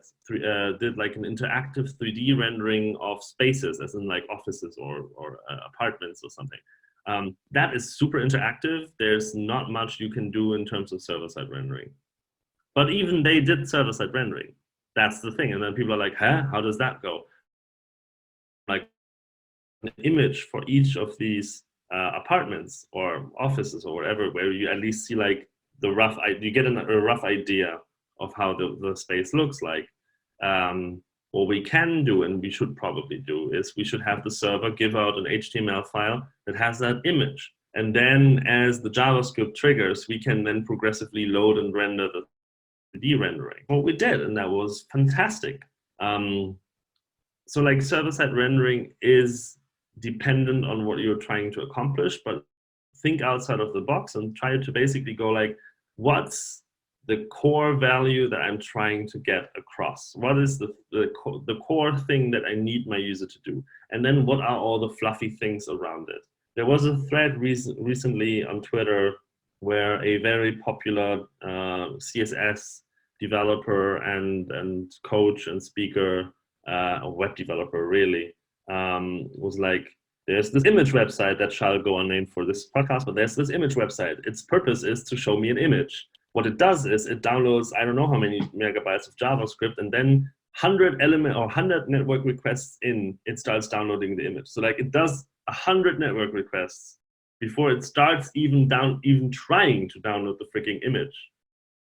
did like an interactive 3D rendering of spaces, as in like offices or apartments or something. That is super interactive. There's not much you can do in terms of server-side rendering. But even they did server-side rendering. That's the thing. And then people are like, huh, how does that go? Like an image for each of these apartments or offices or whatever, where you at least see like the rough, you get a rough idea of how the space looks like. What we can do, and we should probably do, is we should have the server give out an HTML file that has that image. And then as the JavaScript triggers, we can then progressively load and render the 3D rendering. What we did, and that was fantastic. So like server-side rendering is dependent on what you're trying to accomplish, but think outside of the box and try to basically go like, what's the core value that I'm trying to get across? What is the core thing that I need my user to do? And then what are all the fluffy things around it? There was a thread recently on Twitter where a very popular CSS developer and coach and speaker, a web developer really, was like, there's this image website that shall go unnamed for this podcast, but there's this image website. Its purpose is to show me an image. What it does is it downloads, I don't know how many megabytes of JavaScript, and then 100 network requests in, it starts downloading the image. So like it does 100 network requests before it starts even trying to download the freaking image.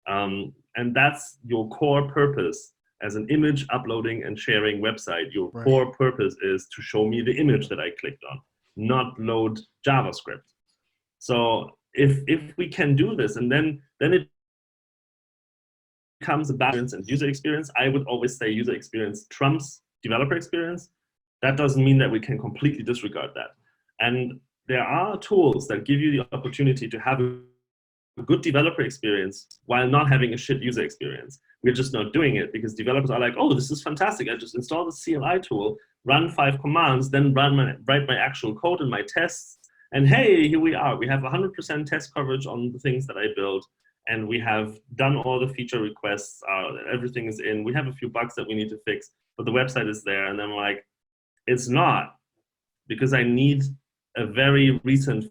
And that's your core purpose as an image uploading and sharing website. Your core purpose is to show me the image that I clicked on, not load JavaScript. So if we can do this, and then it becomes a balance and user experience. I would always say user experience trumps developer experience, that doesn't mean that we can completely disregard that. And there are tools that give you the opportunity to have a good developer experience while not having a shit user experience. We're just not doing it because developers are like, oh, this is fantastic. I just install the CLI tool, run 5 commands, then write my actual code and my tests. And hey, here we are. We have 100% test coverage on the things that I build. And we have done all the feature requests. Everything is in. We have a few bugs that we need to fix, but the website is there. And I'm like, it's not, because I need a very recent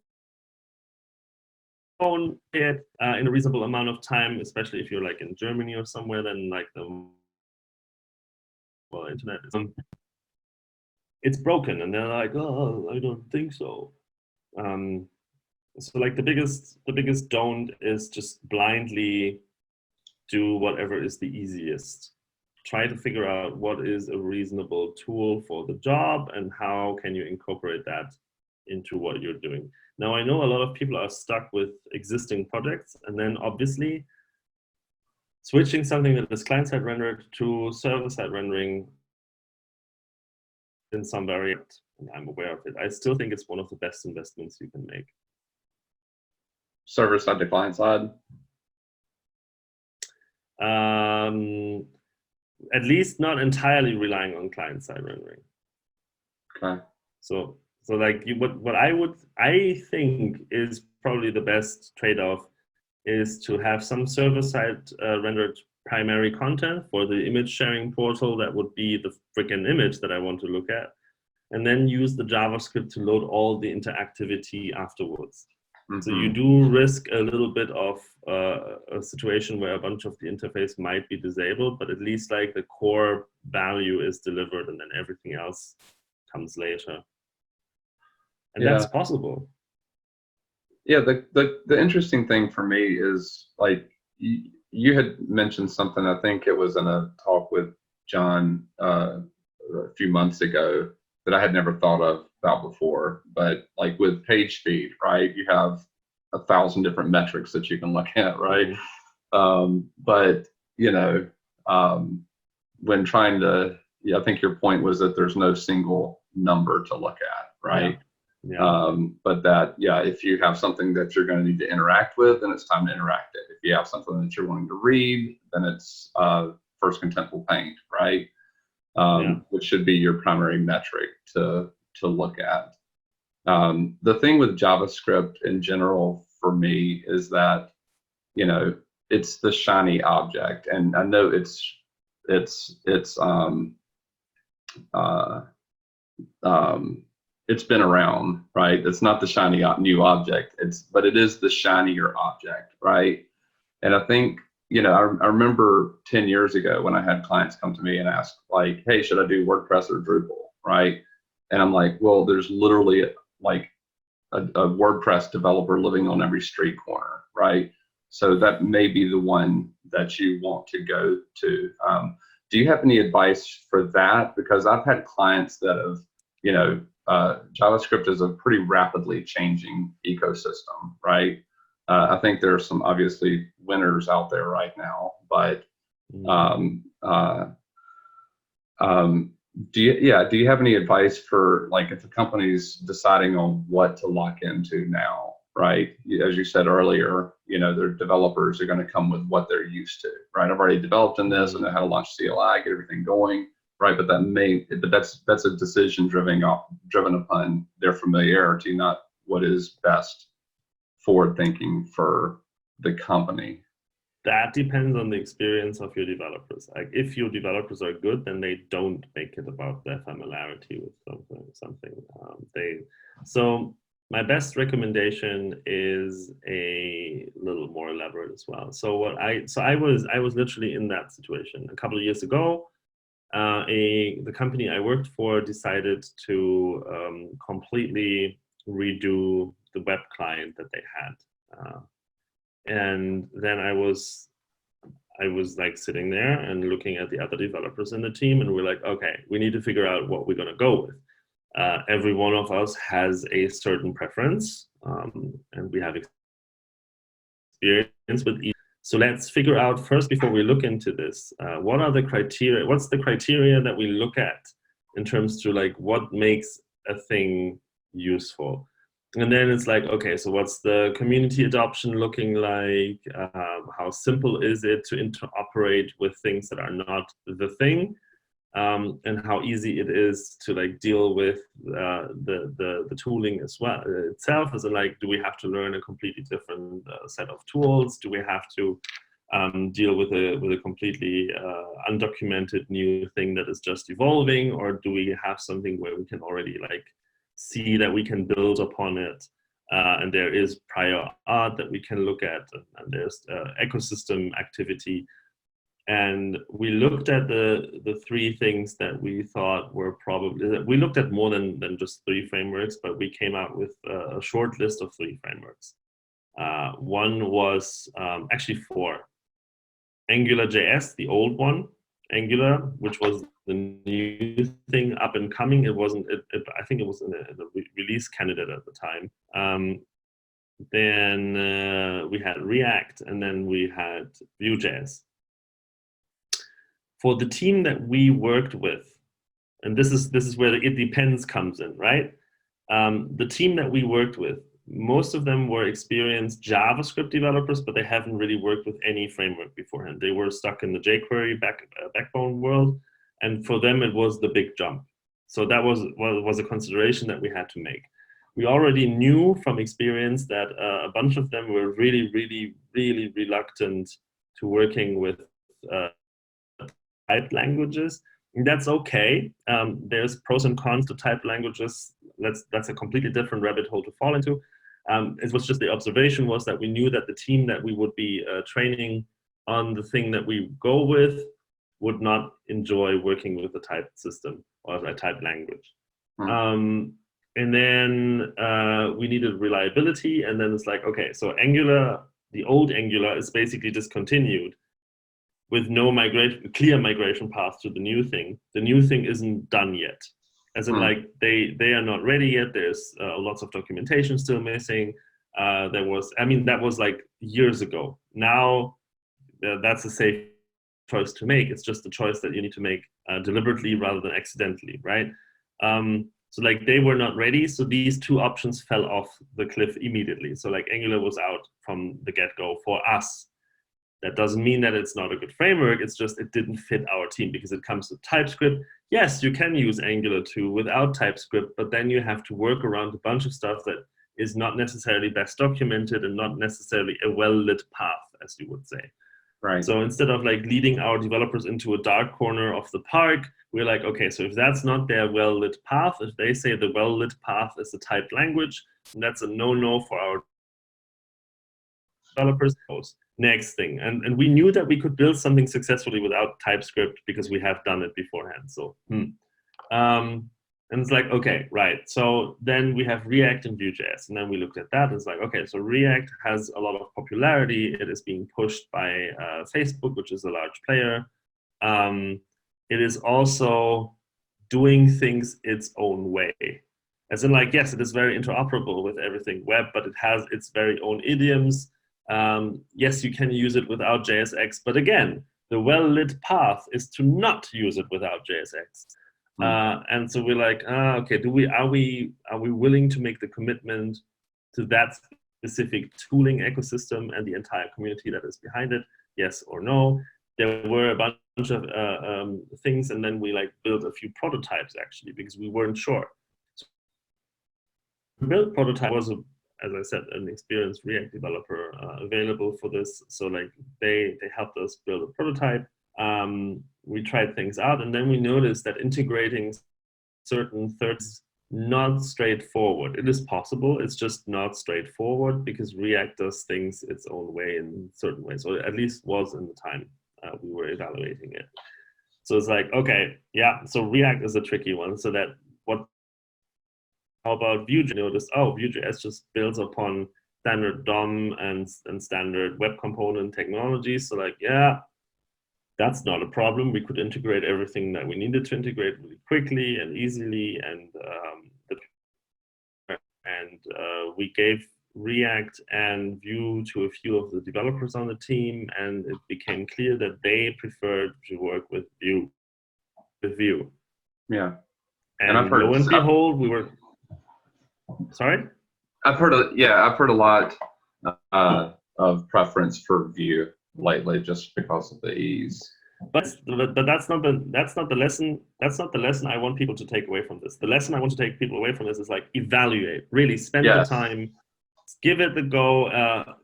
phone hit in a reasonable amount of time, especially if you're like in Germany or somewhere, then like the internet is, it's broken. And they're like, oh, I don't think so. So like the biggest don't is just blindly do whatever is the easiest. Try to figure out what is a reasonable tool for the job and how can you incorporate that into what you're doing. Now, I know a lot of people are stuck with existing projects, and then obviously switching something that is client-side rendered to server-side rendering in some variant, and I'm aware of it. I still think it's one of the best investments you can make. Server-side to client-side? At least not entirely relying on client-side rendering. Okay. So like I think is probably the best trade-off is to have some server-side rendered primary content for the image sharing portal that would be the freaking image that I want to look at, and then use the JavaScript to load all the interactivity afterwards. So you do risk a little bit of a situation where a bunch of the interface might be disabled, but at least like the core value is delivered and then everything else comes later. And that's possible. Yeah, the interesting thing for me is like you had mentioned something, I think it was in a talk with John a few months ago, that I had never thought about before, but like with page speed, right? You have 1,000 different metrics that you can look at, right? But you know, when trying to, I think your point was that there's no single number to look at, right? Yeah. But that, if you have something that you're going to need to interact with, then it's time to interact it. If you have something that you're wanting to read, then it's first contentful paint, right? Which should be your primary metric to look at. The thing with JavaScript in general for me is that, you know, it's the shiny object, and I know it's been around, right? It's not the shiny new object, but it is the shinier object, right? And I think, you know, I remember 10 years ago when I had clients come to me and ask like, hey, should I do WordPress or Drupal, right? And I'm like, well, there's literally like a WordPress developer living on every street corner, right? So that may be the one that you want to go to. Do you have any advice for that? Because I've had clients that have, you know, JavaScript is a pretty rapidly changing ecosystem, right? I think there are some obviously winners out there right now, but do you have any advice for like if a company's deciding on what to lock into now, right? As you said earlier, you know, their developers are going to come with what they're used to, right? I've already developed in this and know how to launch CLI, get everything going, right? But that's a decision driven upon their familiarity, not what is best forward thinking for the company. That depends on the experience of your developers. Like if your developers are good, then they don't make it about their familiarity with something. So my best recommendation is a little more elaborate as well. So I was literally in that situation a couple of years ago. The company I worked for decided to completely redo the web client that they had. And then I was like sitting there and looking at the other developers in the team, and we're like, okay, we need to figure out what we're gonna go with. Every one of us has a certain preference, and we have experience with each. So let's figure out first, before we look into this, what are the criteria? What's the criteria that we look at in terms to like what makes a thing useful. And then it's like, okay, so what's the community adoption looking like? How simple is it to interoperate with things that are not the thing? And how easy it is to like deal with the tooling as well itself. Is it like, do we have to learn a completely different set of tools? Do we have to deal with a completely undocumented new thing that is just evolving, or do we have something where we can already like see that we can build upon it, and there is prior art that we can look at, and there's ecosystem activity. And we looked at the three things that we thought were probably, we looked at more than just 3 frameworks, but we came out with a short list of 3 frameworks. One was actually 4. AngularJS, the old one, Angular, which was the new thing up and coming. It wasn't, I think it was in a release candidate at the time. Then we had React, and then we had Vue.js. For the team that we worked with, and this is where the it depends comes in, right? The team that we worked with, most of them were experienced JavaScript developers, but they haven't really worked with any framework beforehand. They were stuck in the jQuery backbone world, and for them it was the big jump. So that was a consideration that we had to make. We already knew from experience that a bunch of them were really reluctant to working with typed languages. And that's okay. There's pros and cons to typed languages. That's a completely different rabbit hole to fall into. It was just the observation was that we knew that the team that we would be training on the thing that we go with would not enjoy working with a typed system or a typed language. And then we needed reliability, and then it's like, okay, so Angular, the old Angular is basically discontinued with no clear migration path to the new thing. The new thing isn't done yet. As in like, they are not ready yet. There's lots of documentation still missing. That was like years ago. Now that's a safe choice to make. It's just a choice that you need to make deliberately rather than accidentally, right? So like they were not ready. So these 2 options fell off the cliff immediately. So like Angular was out from the get-go for us. That doesn't mean that it's not a good framework. It's just it didn't fit our team because it comes to TypeScript. Yes, you can use Angular 2 without TypeScript, but then you have to work around a bunch of stuff that is not necessarily best documented and not necessarily a well-lit path, as you would say. Right. So instead of like leading our developers into a dark corner of the park, we're like, okay, so if that's not their well-lit path, if they say the well-lit path is a typed language, that's a no-no for our developers. Next thing, and we knew that we could build something successfully without TypeScript because we have done it beforehand. So, and it's like, okay, right. So then we have React and Vue.js, and then we looked at that. It's like, okay, so React has a lot of popularity. It is being pushed by Facebook, which is a large player. It is also doing things its own way. As in, like, yes, it is very interoperable with everything web, but it has its very own idioms. Yes, you can use it without JSX, but again, the well-lit path is to not use it without JSX. And so we're like, okay, are we willing to make the commitment to that specific tooling ecosystem and the entire community that is behind it? Yes or no? There were a bunch of things, and then we like built a few prototypes actually because we weren't sure. So we built prototype was as I said, an experienced React developer available for this. So like they helped us build a prototype. We tried things out, and then we noticed that integrating certain thirds not straightforward. It is possible, it's just not straightforward because React does things its own way in certain ways, or at least was in the time we were evaluating it. So it's like, okay, yeah, so React is a tricky one. So that how about Vue.js? Notice, oh, Vue.js just builds upon standard DOM and standard web component technologies. So like, yeah, that's not a problem. We could integrate everything that we needed to integrate really quickly and easily. And we gave React and Vue to a few of the developers on the team, and it became clear that they preferred to work with Vue. Yeah. And I've heard lo and behold, we were, sorry? I've heard a lot of preference for Vue lately, just because of the ease. But that's not the lesson. That's not the lesson I want people to take away from this. The lesson I want to take people away from this is like evaluate. Really spend the time, give it the go.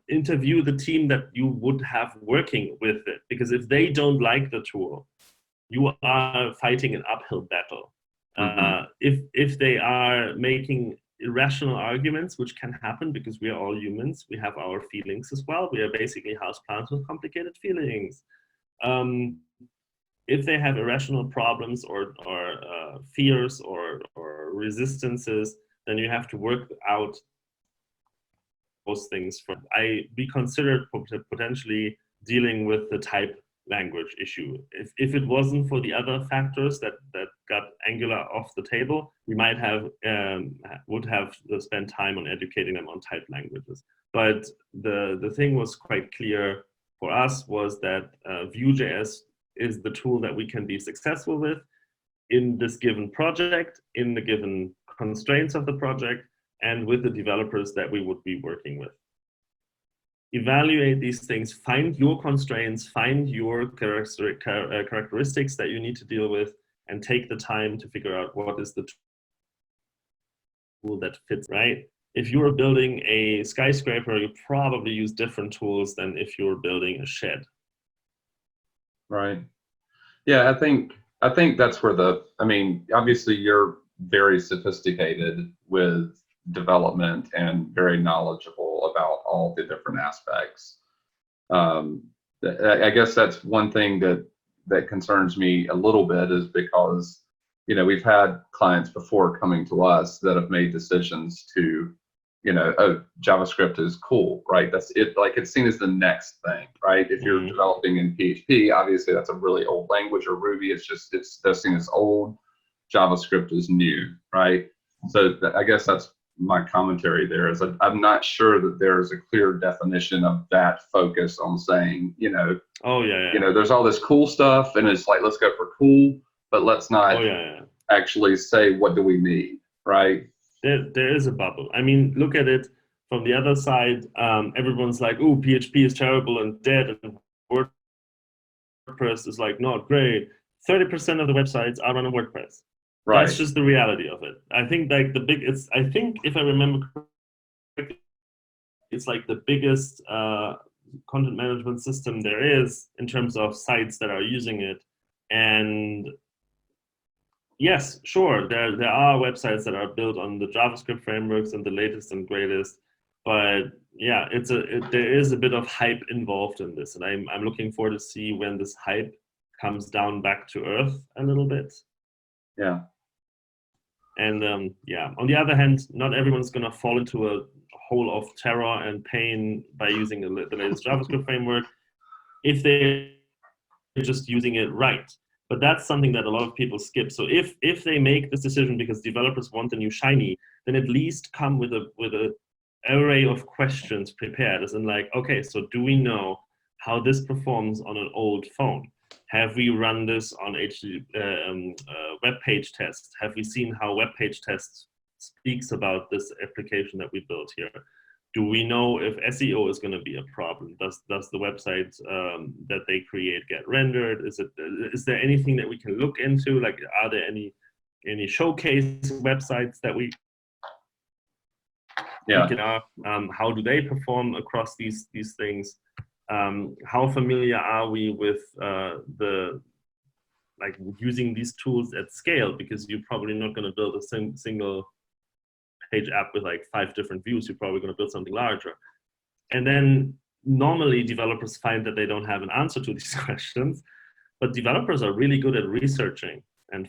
Interview the team that you would have working with it, because if they don't like the tool, you are fighting an uphill battle. If they are making irrational arguments, which can happen because we are all humans, we have our feelings as well. We are basically houseplants with complicated feelings. If they have irrational problems or fears or resistances, then you have to work out those things. We considered potentially dealing with the type language issue. If it wasn't for the other factors that got Angular off the table, we might have would have spent time on educating them on type languages. But the thing was quite clear for us was that Vue.js is the tool that we can be successful with in this given project, in the given constraints of the project, and with the developers that we would be working with. Evaluate these things, find your constraints, find your characteristics that you need to deal with, and take the time to figure out what is the tool that fits, right? If you're building a skyscraper, you probably use different tools than if you're building a shed. Right. Yeah, I think that's where obviously you're very sophisticated with development and very knowledgeable about all the different aspects. I guess that's one thing that concerns me a little bit, is because, you know, we've had clients before coming to us that have made decisions to, you know, oh, JavaScript is cool, right? That's it. Like, it's seen as the next thing, right? If you're developing in PHP, obviously that's a really old language, or Ruby, they're seen as old. JavaScript is new, right? So I guess that's my commentary there, is I'm not sure that there's a clear definition of that focus on saying, you know, you know, there's all this cool stuff, and it's like, let's go for cool, but let's not actually say, what do we need, right? There is a bubble. I mean, look at it from the other side. Everyone's like, oh, PHP is terrible and dead, and WordPress is like not great. 30% of the websites are on WordPress. Right. That's just the reality of it. I think like I think if I remember correctly, it's like the biggest content management system there is in terms of sites that are using it. And yes, sure, there are websites that are built on the JavaScript frameworks and the latest and greatest, but yeah, there is a bit of hype involved in this, and I'm looking forward to see when this hype comes down back to earth a little bit. Yeah. And yeah, on the other hand, not everyone's going to fall into a hole of terror and pain by using the latest JavaScript framework if they're just using it right. But that's something that a lot of people skip. So if they make this decision because developers want the new shiny, then at least come with a array of questions prepared, as in like, okay, so do we know how this performs on an old phone? Have we run this on web page tests? Have we seen how web page tests speaks about this application that we built here? Do we know if SEO is going to be a problem? Does the website that they create get rendered? Is there anything that we can look into? Like, are there any showcase websites that we can how do they perform across these things? How familiar are we with using these tools at scale? Because you're probably not going to build a single page app with like 5 different views. You're probably going to build something larger. And then normally developers find that they don't have an answer to these questions, but developers are really good at researching and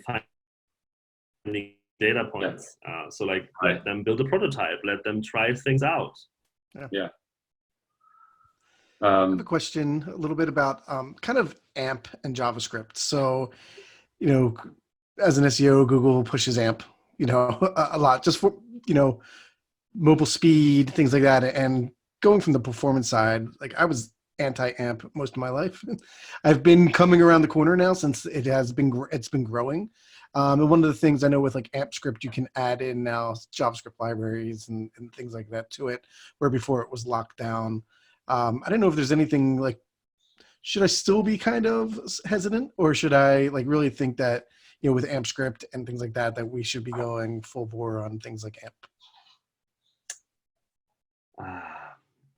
finding data points. So like, let them build a prototype, let them try things out. Yeah. I have a question a little bit about kind of AMP and JavaScript. So, you know, as an SEO, Google pushes AMP, you know, a lot, just for, you know, mobile speed, things like that. And going from the performance side, like I was anti-AMP most of my life. I've been coming around the corner now since it's been growing. And one of the things I know with like AMP script, you can add in now JavaScript libraries and things like that to it, where before it was locked down. I don't know if there's anything like, should I still be kind of hesitant, or should I like really think that, you know, with AMP script and things like that, that we should be going full bore on things like AMP?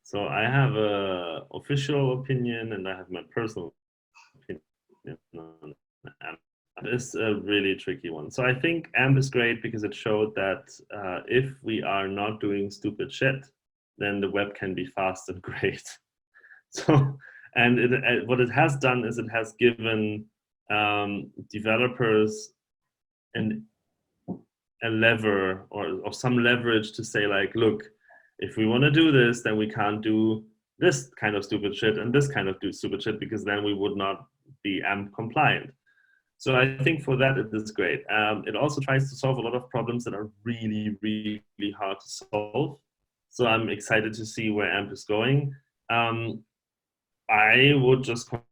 So I have a official opinion and I have my personal opinion on AMP. It's a really tricky one. So I think AMP is great because it showed that if we are not doing stupid shit, then the web can be fast and great. So, and what it has done is it has given developers a lever or some leverage to say like, look, if we want to do this, then we can't do this kind of stupid shit and this kind of stupid shit, because then we would not be AMP compliant. So I think for that, it is great. It also tries to solve a lot of problems that are really, really hard to solve. So I'm excited to see where AMP is going. I would just conclude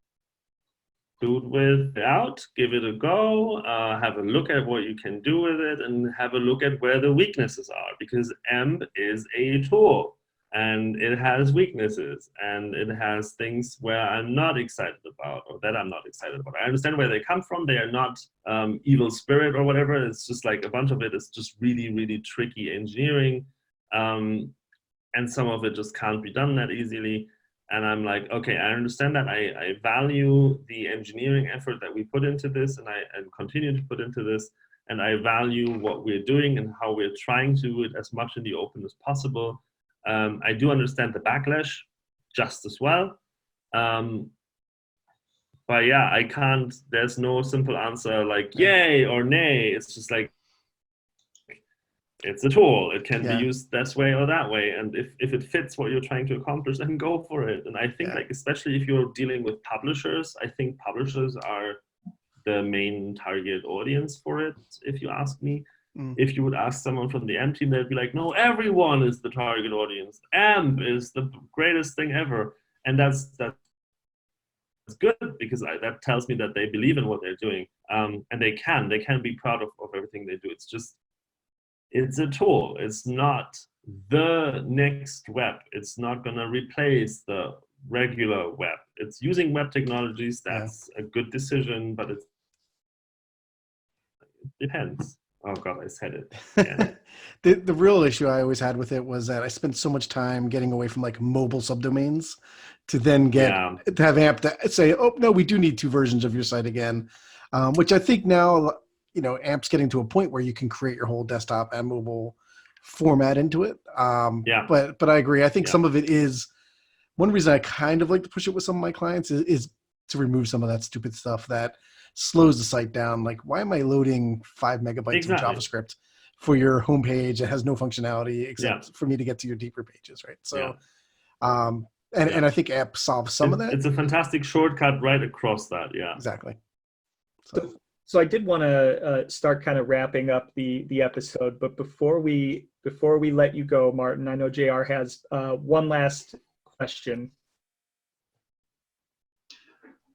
give it a go, have a look at what you can do with it, and have a look at where the weaknesses are, because AMP is a tool and it has weaknesses and it has things where I'm not excited about, or that I'm not excited about. I understand where they come from. They are not evil spirit or whatever. It's just like a bunch of it is just really, really tricky engineering. And some of it just can't be done that easily. And I'm like, okay, I understand that. I value the engineering effort that we put into this, and I continue to put into this. And I value what we're doing and how we're trying to do it as much in the open as possible. I do understand the backlash just as well. But yeah, there's no simple answer like yay or nay. It's just like, it's a tool. It can be used this way or that way. And if it fits what you're trying to accomplish, then go for it. And I think like, especially if you're dealing with publishers, I think publishers are the main target audience for it, if you ask me. If you would ask someone from the AMP team, they'd be like, no, everyone is the target audience. AMP is the greatest thing ever. And that's good, because that tells me that they believe in what they're doing. And they can be proud of everything they do. It's a tool. It's not the next web. It's not going to replace the regular web. It's using web technologies. That's a good decision, but it depends. Oh God, I said it. Yeah. The real issue I always had with it was that I spent so much time getting away from like mobile subdomains to then to have AMP that say, oh no, we do need 2 versions of your site again, which I think now, you know, AMP's getting to a point where you can create your whole desktop and mobile format into it. But I agree. I think some of it is, one reason I kind of like to push it with some of my clients is to remove some of that stupid stuff that slows the site down. Like, why am I loading 5 megabytes of JavaScript for your homepage? It has no functionality except for me to get to your deeper pages, right? So, and I think AMP solves some of that. It's a fantastic shortcut right across that. Yeah, exactly. So I did want to start kind of wrapping up the episode, but before we let you go, Martin, I know JR has one last question.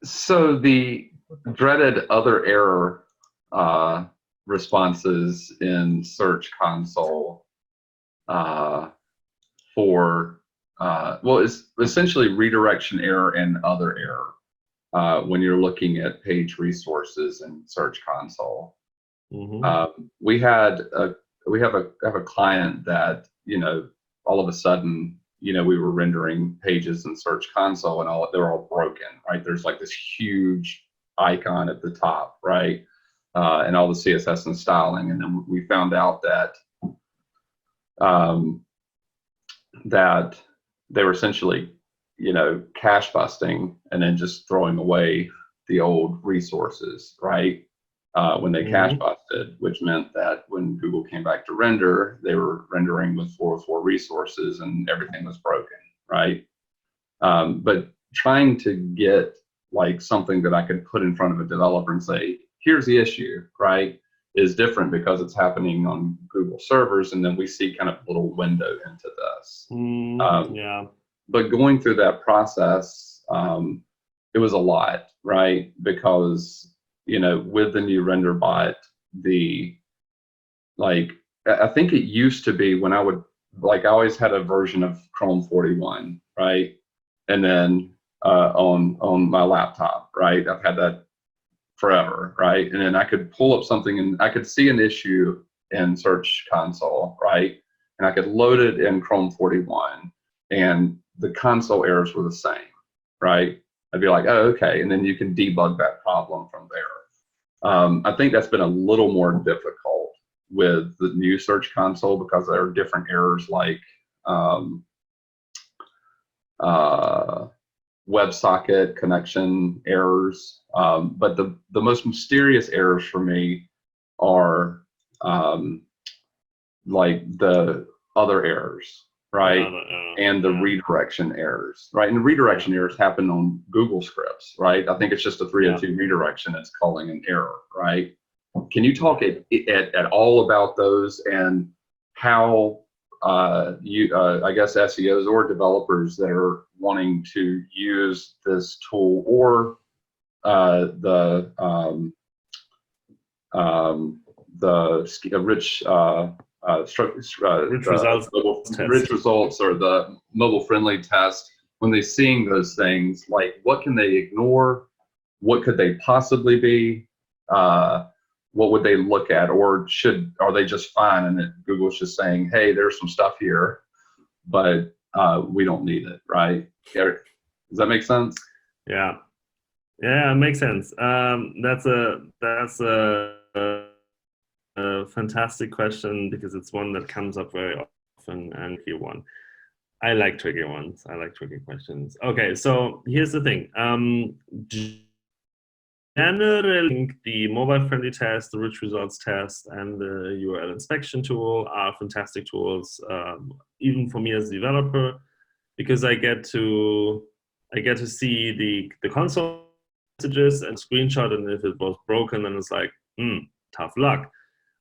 So the dreaded other error responses in Search Console it's essentially redirection error and other error. When you're looking at page resources in Search Console. We have a client that, you know, all of a sudden, you know, we were rendering pages in Search Console and they're all broken, right? There's like this huge icon at the top, right? And all the CSS and styling. And then we found out that that they were essentially, you know, cache busting and then just throwing away the old resources, right? When they cache busted, which meant that when Google came back to render, they were rendering with 404 resources and everything was broken, right? But trying to get like something that I could put in front of a developer and say, here's the issue, right, is different because it's happening on Google servers, and then we see kind of a little window into this. But going through that process it was a lot, right? Because, you know, with the new render bot, I think it used to be when I would, I always had a version of Chrome 41, right? And then on my laptop, right? I've had that forever, right? And then I could pull up something and I could see an issue in Search Console, right? And I could load it in Chrome 41 and the console errors were the same, right? I'd be like, oh, okay. And then you can debug that problem from there. I think that's been a little more difficult with the new Search Console because there are different errors like WebSocket connection errors. But the most mysterious errors for me are like the other errors, right? And the redirection errors, right? And the redirection errors happen on Google scripts, right? I think it's just a 302 redirection that's calling an error, right? Can you talk at all about those and how I guess SEOs or developers that are wanting to use this tool or the rich results or the mobile friendly test, when they're seeing those things, like what can they ignore? What could they possibly be? What would they look at, or are they just fine and that Google's just saying, hey, there's some stuff here, but we don't need it, right? Does that make sense? Yeah, it makes sense. That's a fantastic question because it's one that comes up very often and tricky one. I like tricky ones. I like tricky questions. Okay, so here's the thing. Generally, the mobile-friendly test, the rich results test, and the URL inspection tool are fantastic tools, even for me as a developer, because I get to see the console messages and screenshot, and if it was broken, then it's like, tough luck.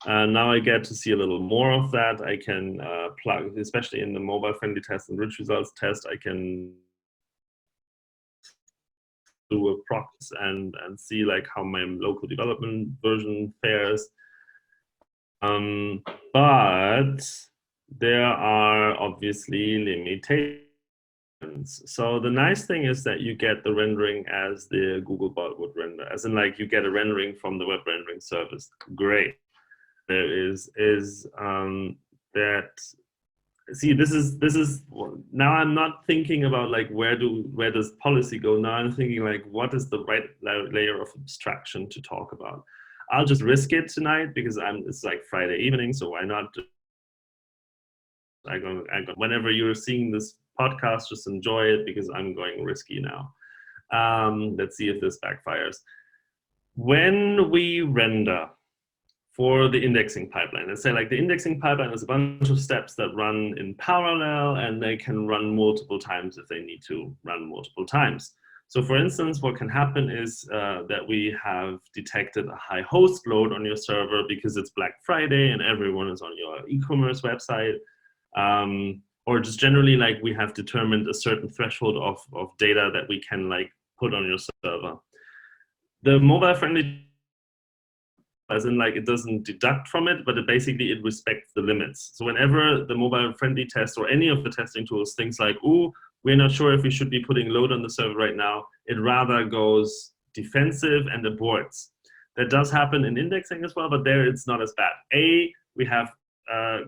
Now I get to see a little more of that. I can plug, especially in the mobile-friendly test and rich results test, I can do a prox and see like how my local development version fares. But there are obviously limitations. So the nice thing is that you get the rendering as the Googlebot would render, as in like you get a rendering from the web rendering service. Great. There is that. See, this is now I'm not thinking about like where does policy go. Now I'm thinking like what is the right layer of abstraction to talk about. I'll just risk it tonight because it's like Friday evening, so why not? Whenever you're seeing this podcast, just enjoy it because I'm going risky now. Let's see if this backfires. When we render for the indexing pipeline, let's say like the indexing pipeline is a bunch of steps that run in parallel and they can run multiple times if they need to run multiple times. So for instance, what can happen is that we have detected a high host load on your server because it's Black Friday and everyone is on your e-commerce website. Or just generally like we have determined a certain threshold of data that we can like put on your server. The mobile friendly, as in like it doesn't deduct from it, but it respects the limits. So whenever the mobile friendly test or any of the testing tools thinks like, ooh, we're not sure if we should be putting load on the server right now, it rather goes defensive and aborts. That does happen in indexing as well, but there it's not as bad. We have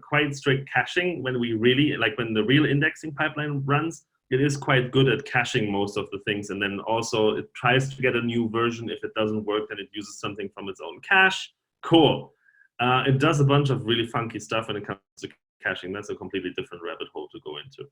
quite strict caching when we really, like when the real indexing pipeline runs, it is quite good at caching most of the things. And then also it tries to get a new version. If it doesn't work, then it uses something from its own cache. Cool. It does a bunch of really funky stuff when it comes to caching. That's a completely different rabbit hole to go into.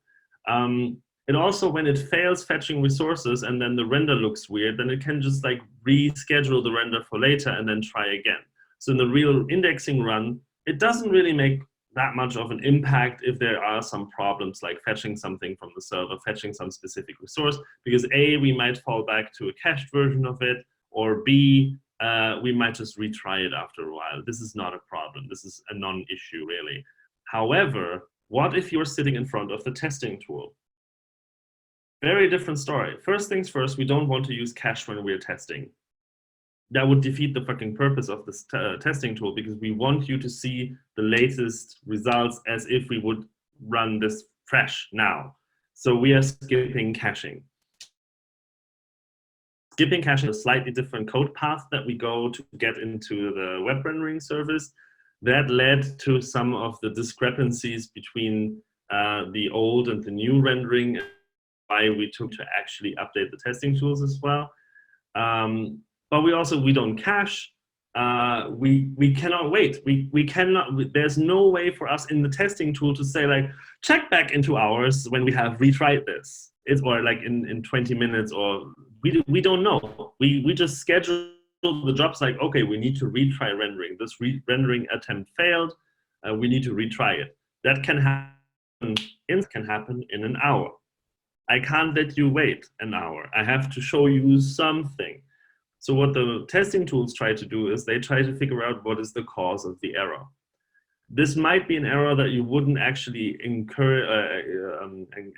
It also, when it fails fetching resources and then the render looks weird, then it can just like reschedule the render for later and then try again. So in the real indexing run, it doesn't really make that much of an impact if there are some problems like fetching something from the server, fetching some specific resource, because A, we might fall back to a cached version of it, or B, we might just retry it after a while. This is not a problem. This is a non-issue really. However, what if you're sitting in front of the testing tool? very different story. First things first, we don't want to use cache when we're testing. That would defeat the fucking purpose of this testing tool, because we want you to see the latest results as if we would run this fresh now. So we are skipping caching. Skipping caching is a slightly different code path that we go to get into the web rendering service. That led to some of the discrepancies between the old and the new rendering, why we took to actually update the testing tools as well. But we don't cache. We cannot wait. We cannot. There's no way for us in the testing tool to say like, check back in 2 hours when we have retried this. Or like in 20 minutes, or we don't know. We just schedule the jobs like, okay, we need to retry rendering. This rendering attempt failed. We need to retry it. That can happen. It can happen in an hour. I can't let you wait an hour. I have to show you something. So what the testing tools try to do is they try to figure out what is the cause of the error. This might be an error that you wouldn't actually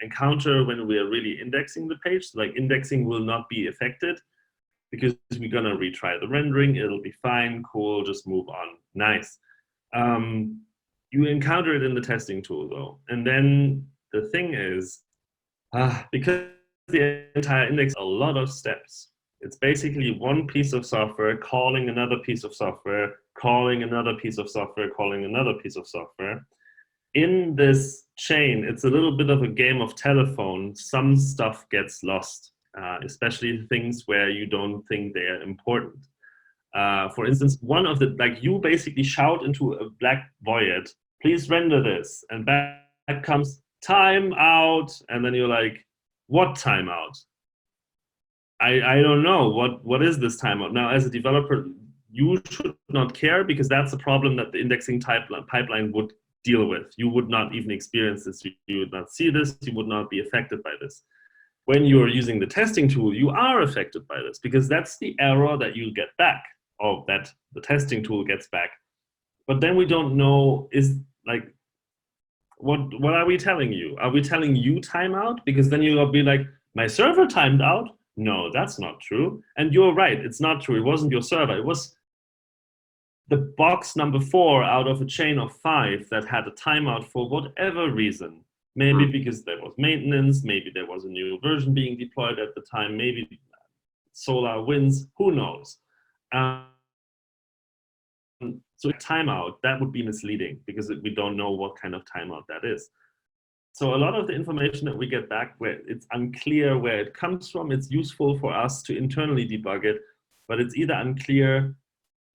encounter when we are really indexing the page. Like indexing will not be affected because we're gonna retry the rendering. It'll be fine, cool, just move on, nice. You encounter it in the testing tool though. And then the thing is, because the entire index, a lot of steps. It's basically one piece of software calling another piece of software, calling another piece of software, calling another piece of software. In this chain, it's a little bit of a game of telephone. Some stuff gets lost, especially things where you don't think they are important. For instance, one of the, like you basically shout into a black void, please render this. And back comes time out. And then you're like, what timeout? I don't know. What is this timeout? Now, as a developer, you should not care because that's a problem that the indexing pipeline would deal with. You would not even experience this. You would not see this. You would not be affected by this. When you're using the testing tool, you are affected by this because that's the error that you get back, or that the testing tool gets back. But then we don't know, is like, what are we telling you? Are we telling you timeout? Because then you'll be like, my server timed out. No, that's not true. And you're right, it's not true. It wasn't your server. It was the box number 4 out of a chain of 5 that had a timeout for whatever reason. Maybe because there was maintenance, maybe there was a new version being deployed at the time, maybe solar winds, who knows? So a timeout, that would be misleading because we don't know what kind of timeout that is. So a lot of the information that we get back, where it's unclear where it comes from, it's useful for us to internally debug it, but it's either unclear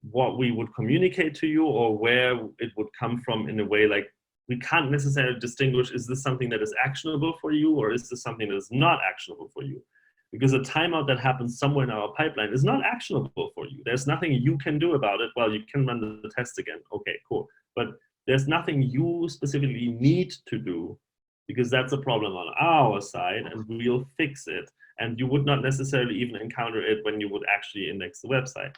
what we would communicate to you or where it would come from in a way like we can't necessarily distinguish, is this something that is actionable for you or is this something that is not actionable for you? Because a timeout that happens somewhere in our pipeline is not actionable for you. There's nothing you can do about it. Well, you can run the test again. Okay, cool. But there's nothing you specifically need to do because that's a problem on our side and we'll fix it. And you would not necessarily even encounter it when you would actually index the website.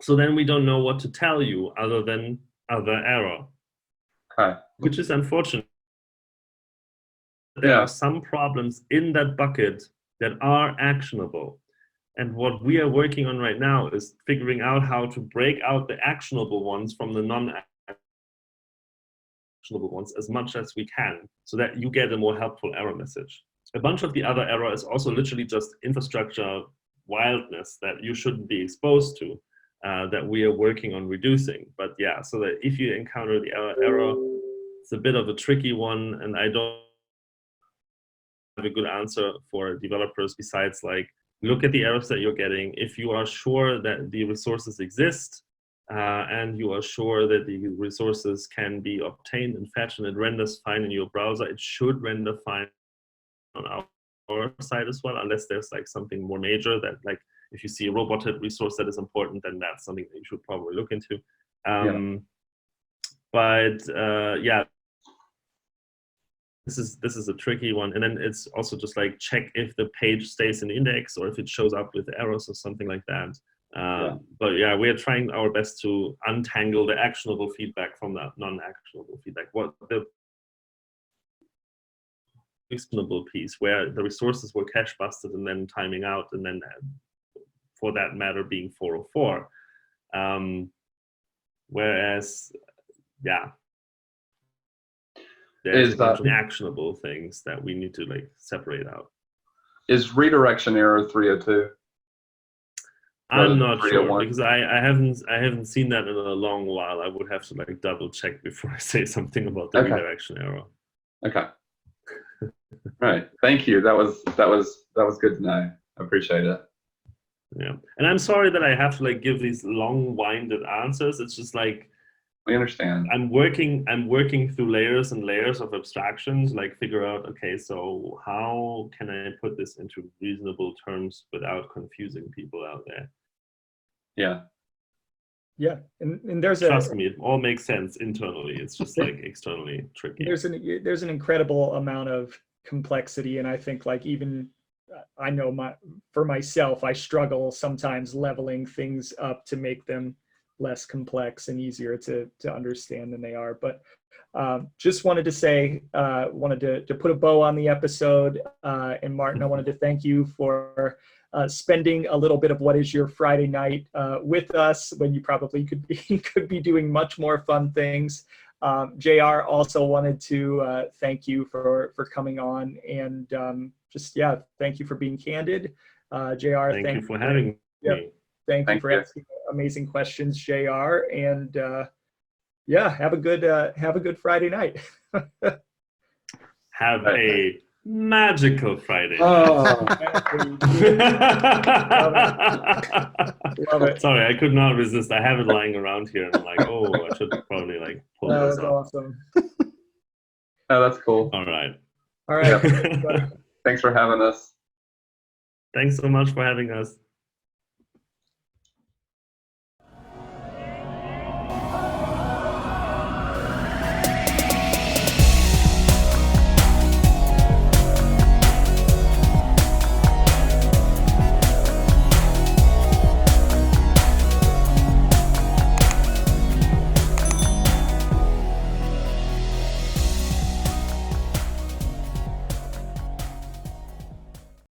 So then we don't know what to tell you other than other error, which is unfortunate. There are some problems in that bucket that are actionable. And what we are working on right now is figuring out how to break out the actionable ones from the non-actionable ones as much as we can so that you get a more helpful error message. A bunch of the other error is also literally just infrastructure wildness that you shouldn't be exposed to, that we are working on reducing. But yeah, so that if you encounter the error, it's a bit of a tricky one, and I don't have a good answer for developers besides like, look at the errors that you're getting. If you are sure that the resources exist and you are sure that the resources can be obtained and fetched and it renders fine in your browser, it should render fine on our side as well, unless there's like something more major that, like, if you see a roboted resource that is important, then that's something that you should probably look into. But yeah, this is a tricky one. And then it's also just like check if the page stays in the index or if it shows up with errors or something like that. But yeah, we are trying our best to untangle the actionable feedback from the non-actionable feedback. explainable piece where the resources were cache busted and then timing out, and then for that matter being 404. Whereas, yeah, there's a bunch of actionable things that we need to like separate out. Is redirection error 302? I'm not sure, because I haven't seen that in a long while. I would have to like double check before I say something about the redirection error. Okay. Right. Thank you. That was good to know. I appreciate it. Yeah. And I'm sorry that I have to like give these long-winded answers. It's just like, we understand. I'm working through layers and layers of abstractions, like figure out, okay, so how can I put this into reasonable terms without confusing people out there? Yeah. Yeah, and there's trust me, it all makes sense internally. It's just like externally tricky. There's an incredible amount of complexity, and I think like even I know for myself, I struggle sometimes leveling things up to make them less complex and easier to understand than they are. But just wanted to say, wanted to put a bow on the episode. And Martin, I wanted to thank you for spending a little bit of what is your Friday night with us when you probably could be doing much more fun things. JR also wanted to thank you for coming on, and thank you for being candid. JR, thank you for having me. Thank you for asking amazing questions, JR, and have a good Friday night. Have a magical Friday. Oh. Love it. Sorry, I could not resist. I have it lying around here, and I'm like, oh, I should probably like pull this up. Awesome. Oh, that's cool. All right. Yep. Thanks for having us. Thanks so much for having us.